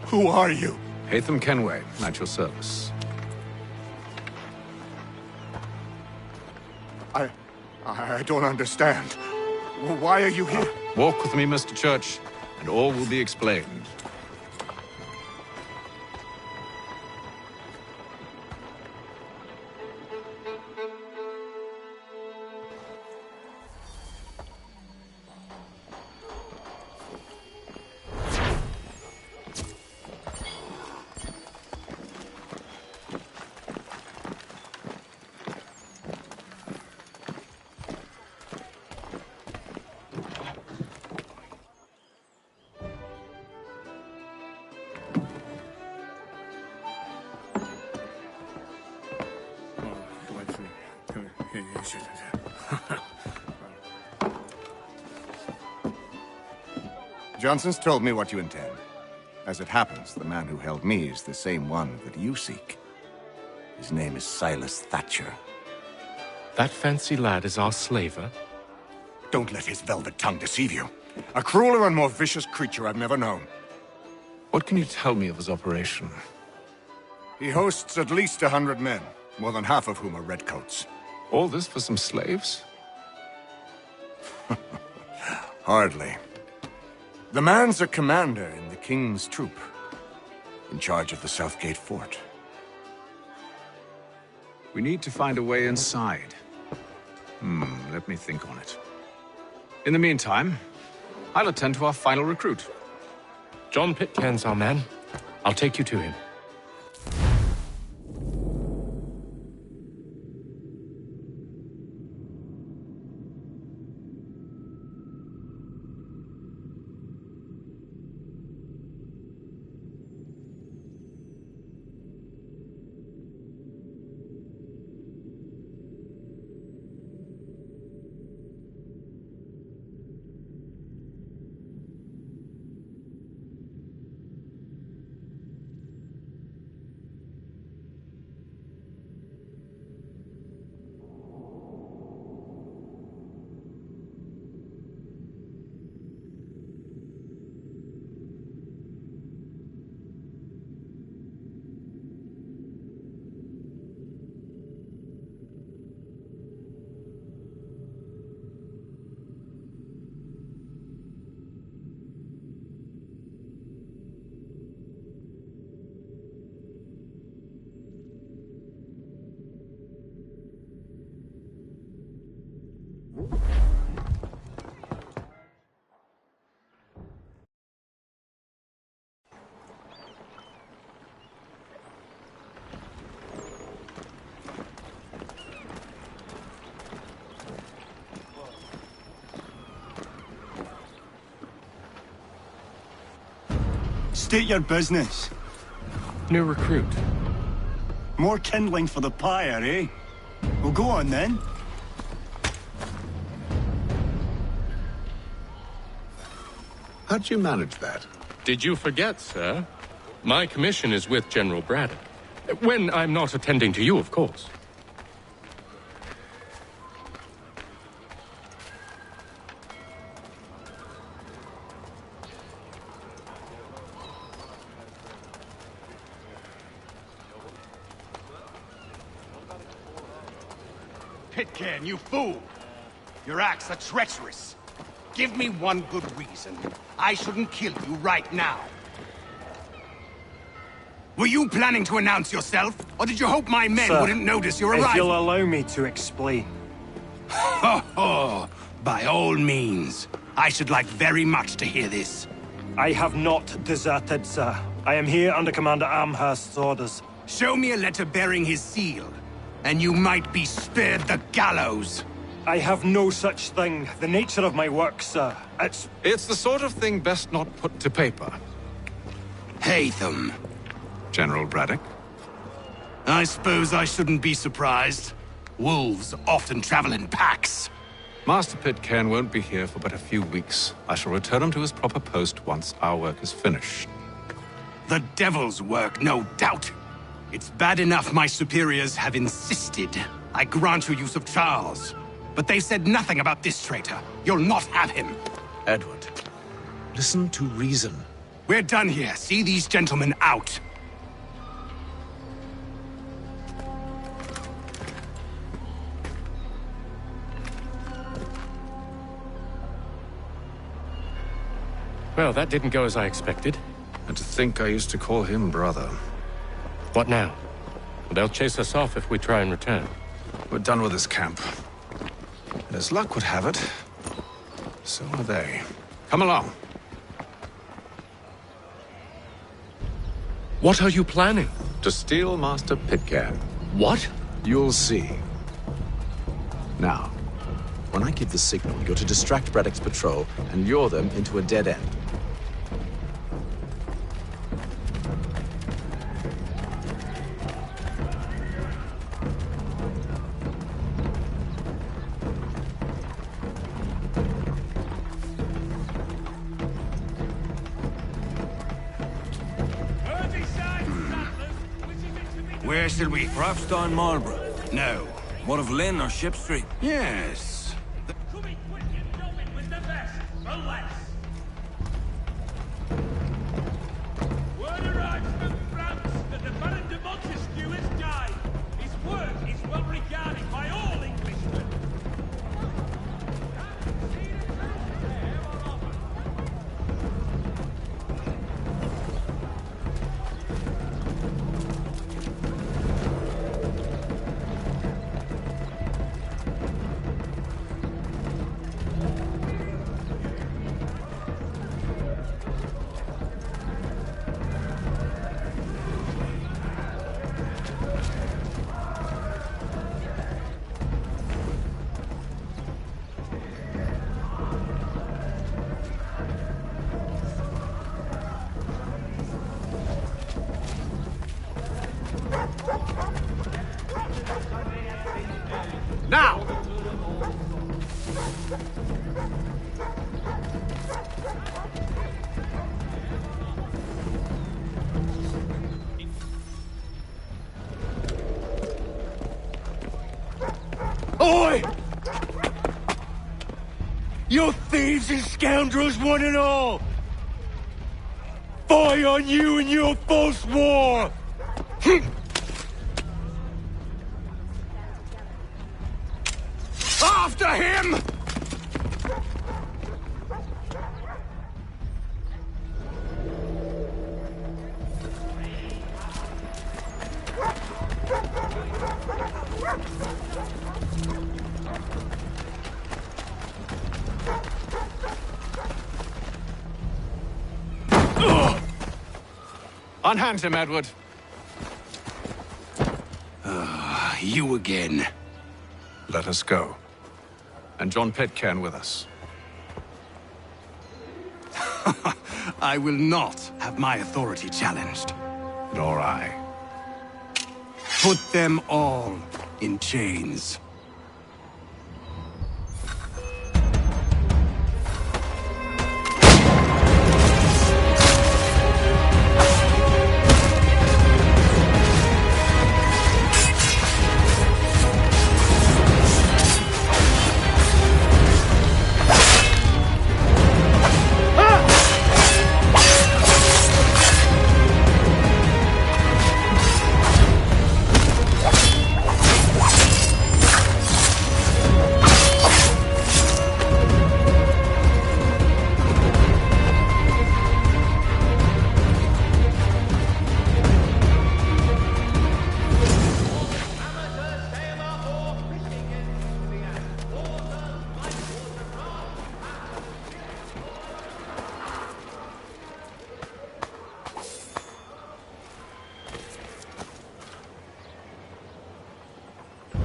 Speaker 15: Who are you?
Speaker 2: Hatham Kenway, at your service.
Speaker 15: I don't understand. Why are you here?
Speaker 2: Walk with me, Mr. Church, and all will be explained.
Speaker 12: Johnson's told me what you intend. As it happens, the man who held me is the same one that you seek. His name is Silas Thatcher.
Speaker 1: That fancy lad is our slaver?
Speaker 15: Don't let his velvet tongue deceive you. A crueler and more vicious creature I've never known.
Speaker 2: What can you tell me of his operation?
Speaker 15: He hosts at least 100 men, more than half of whom are redcoats.
Speaker 2: All this for some slaves?
Speaker 15: Hardly. The man's a commander in the King's troop, in charge of the Southgate Fort.
Speaker 2: We need to find a way inside. Let me think on it. In the meantime, I'll attend to our final recruit.
Speaker 1: John Pitcairn's our man. I'll take you to him.
Speaker 15: State your business.
Speaker 1: New recruit.
Speaker 15: More kindling for the pyre, eh? Well, go on then.
Speaker 2: How'd you manage that?
Speaker 1: Did you forget, sir? My commission is with General Braddock. When I'm not attending to you, of course.
Speaker 19: Pitcairn, you fool! Your acts are treacherous. Give me one good reason I shouldn't kill you right now. Were you planning to announce yourself, or did you hope my men wouldn't notice your arrival?
Speaker 8: If you'll allow me to explain.
Speaker 19: Oh, by all means. I should like very much to hear this.
Speaker 8: I have not deserted, sir. I am here under Commander Amherst's orders.
Speaker 19: Show me a letter bearing his seal, and you might be spared the gallows.
Speaker 8: I have no such thing. The nature of my work, sir,
Speaker 2: It's the sort of thing best not put to paper.
Speaker 19: Hatham.
Speaker 2: General Braddock?
Speaker 19: I suppose I shouldn't be surprised. Wolves often travel in packs.
Speaker 2: Master Pitcairn won't be here for but a few weeks. I shall return him to his proper post once our work is finished.
Speaker 19: The devil's work, no doubt. It's bad enough my superiors have insisted I grant you use of Charles. But they said nothing about this traitor. You'll not have him.
Speaker 2: Edward, listen to reason.
Speaker 19: We're done here. See these gentlemen out.
Speaker 1: Well, that didn't go as I expected.
Speaker 2: And to think I used to call him brother.
Speaker 1: What now? They'll chase us off if we try and return.
Speaker 2: We're done with this camp. And as luck would have it, so are they. Come along.
Speaker 1: What are you planning?
Speaker 2: To steal Master Pitcairn.
Speaker 1: What?
Speaker 2: You'll see. Now, when I give the signal, you're to distract Braddock's patrol and lure them into a dead end.
Speaker 19: Where should we?
Speaker 9: Perhaps down Marlborough.
Speaker 19: No.
Speaker 9: What of Lynn or Ship Street?
Speaker 19: Yes.
Speaker 18: Coming quick and going with the best, for less. Word arrives from France that the Baron de Montesquieu has died. His work is well regarded by all Englishmen.
Speaker 8: Oi! You thieves and scoundrels, one and all! Fie on you and your false war!
Speaker 19: After him!
Speaker 2: Unhand him, Edward.
Speaker 19: You again.
Speaker 2: Let us go. And John Pitcairn with us.
Speaker 19: I will not have my authority challenged.
Speaker 2: Nor I.
Speaker 19: Put them all in chains.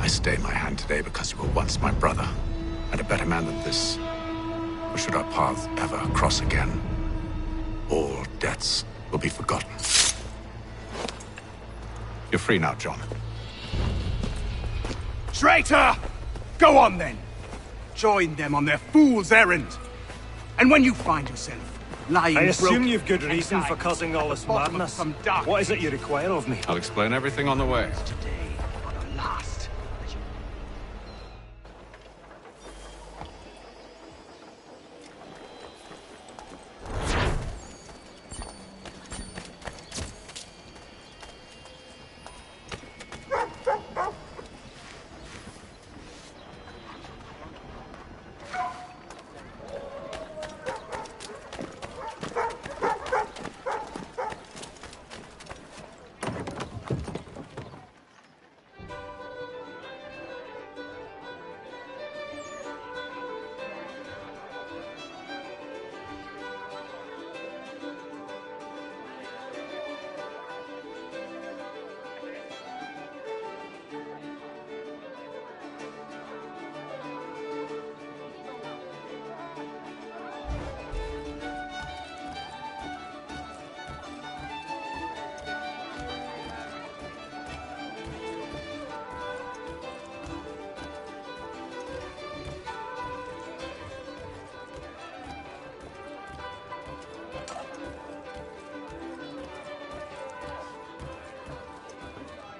Speaker 2: I stay my hand today because you were once my brother, and a better man than this. Or should our paths ever cross again, all debts will be forgotten. You're free now, John.
Speaker 19: Traitor! Go on then! Join them on their fool's errand! And when you find yourself lying
Speaker 21: I assume
Speaker 19: broken
Speaker 21: you've good reason for causing all this madness. What is it you require of me?
Speaker 2: I'll explain everything on the way.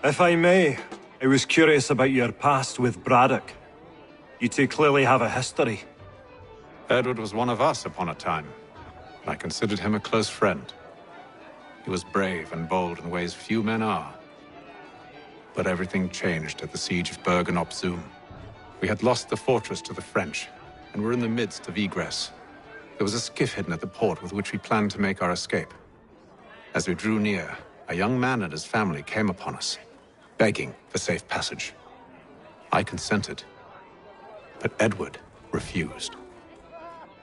Speaker 21: If I may, I was curious about your past with Braddock. You two clearly have a history.
Speaker 2: Edward was one of us upon a time. I considered him a close friend. He was brave and bold in ways few men are. But everything changed at the siege of Bergen op Zoom. We had lost the fortress to the French, and were in the midst of egress. There was a skiff hidden at the port with which we planned to make our escape. As we drew near, a young man and his family came upon us, begging for safe passage. I consented, but Edward refused.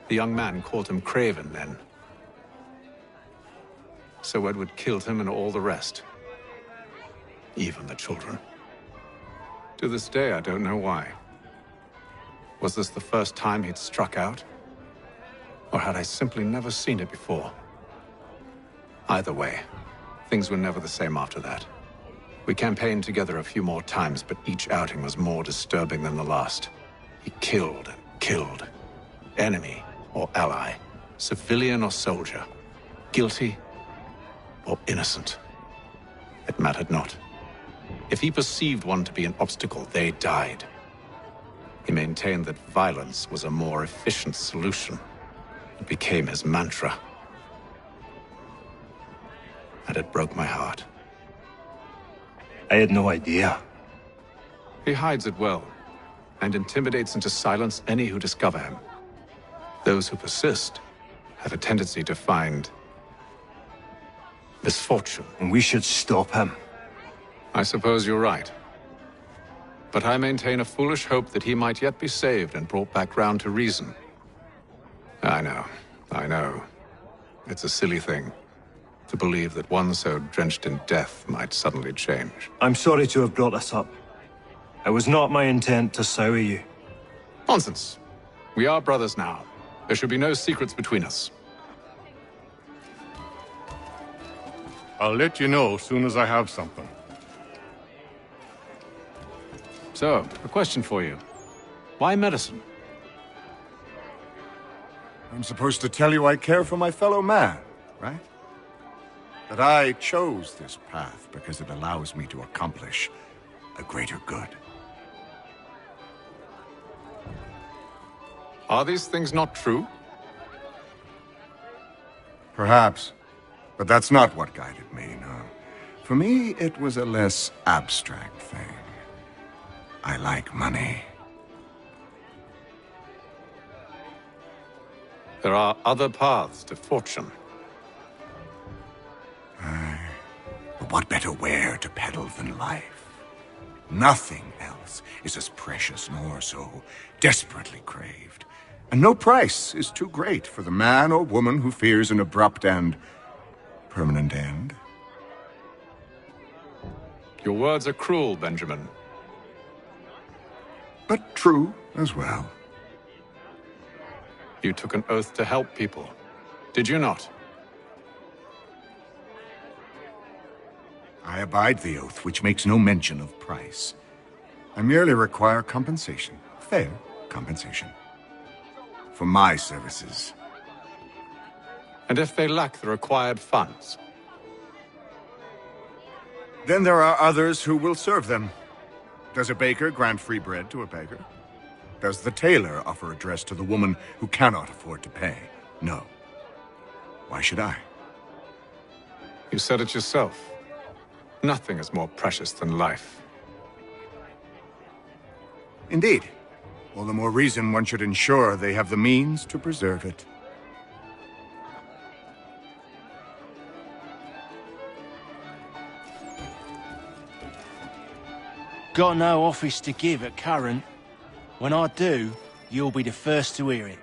Speaker 2: The young man called him Craven then. So Edward killed him and all the rest, even the children. To this day, I don't know why. Was this the first time he'd struck out? Or had I simply never seen it before? Either way, things were never the same after that. We campaigned together a few more times, but each outing was more disturbing than the last. He killed and killed. Enemy or ally, civilian or soldier, guilty or innocent. It mattered not. If he perceived one to be an obstacle, they died. He maintained that violence was a more efficient solution. It became his mantra. And it broke my heart.
Speaker 21: I had no idea.
Speaker 2: He hides it well, and intimidates into silence any who discover him. Those who persist have a tendency to find misfortune.
Speaker 21: And we should stop him.
Speaker 2: I suppose you're right. But I maintain a foolish hope that he might yet be saved and brought back round to reason. I know. It's a silly thing to believe that one so drenched in death might suddenly change.
Speaker 21: I'm sorry to have brought this up. It was not my intent to sour you.
Speaker 2: Nonsense. We are brothers now. There should be no secrets between us.
Speaker 7: I'll let you know as soon as I have something.
Speaker 2: So, a question for you. Why medicine?
Speaker 12: I'm supposed to tell you I care for my fellow man, right? That I chose this path because it allows me to accomplish a greater good.
Speaker 2: Are these things not true?
Speaker 12: Perhaps. But that's not what guided me, no. For me, it was a less abstract thing. I like money.
Speaker 2: There are other paths to fortune.
Speaker 12: But what better ware to peddle than life? Nothing else is as precious nor so desperately craved. And no price is too great for the man or woman who fears an abrupt and permanent end.
Speaker 2: Your words are cruel, Benjamin.
Speaker 12: But true as well.
Speaker 2: You took an oath to help people, did you not?
Speaker 12: I abide the oath, which makes no mention of price. I merely require compensation, fair compensation, for my services.
Speaker 2: And if they lack the required funds?
Speaker 12: Then there are others who will serve them. Does a baker grant free bread to a beggar? Does the tailor offer a dress to the woman who cannot afford to pay? No. Why should I?
Speaker 2: You said it yourself. Nothing is more precious than life.
Speaker 12: Indeed. All the more reason one should ensure they have the means to preserve it.
Speaker 8: Got no office to give at current. When I do, you'll be the first to hear it.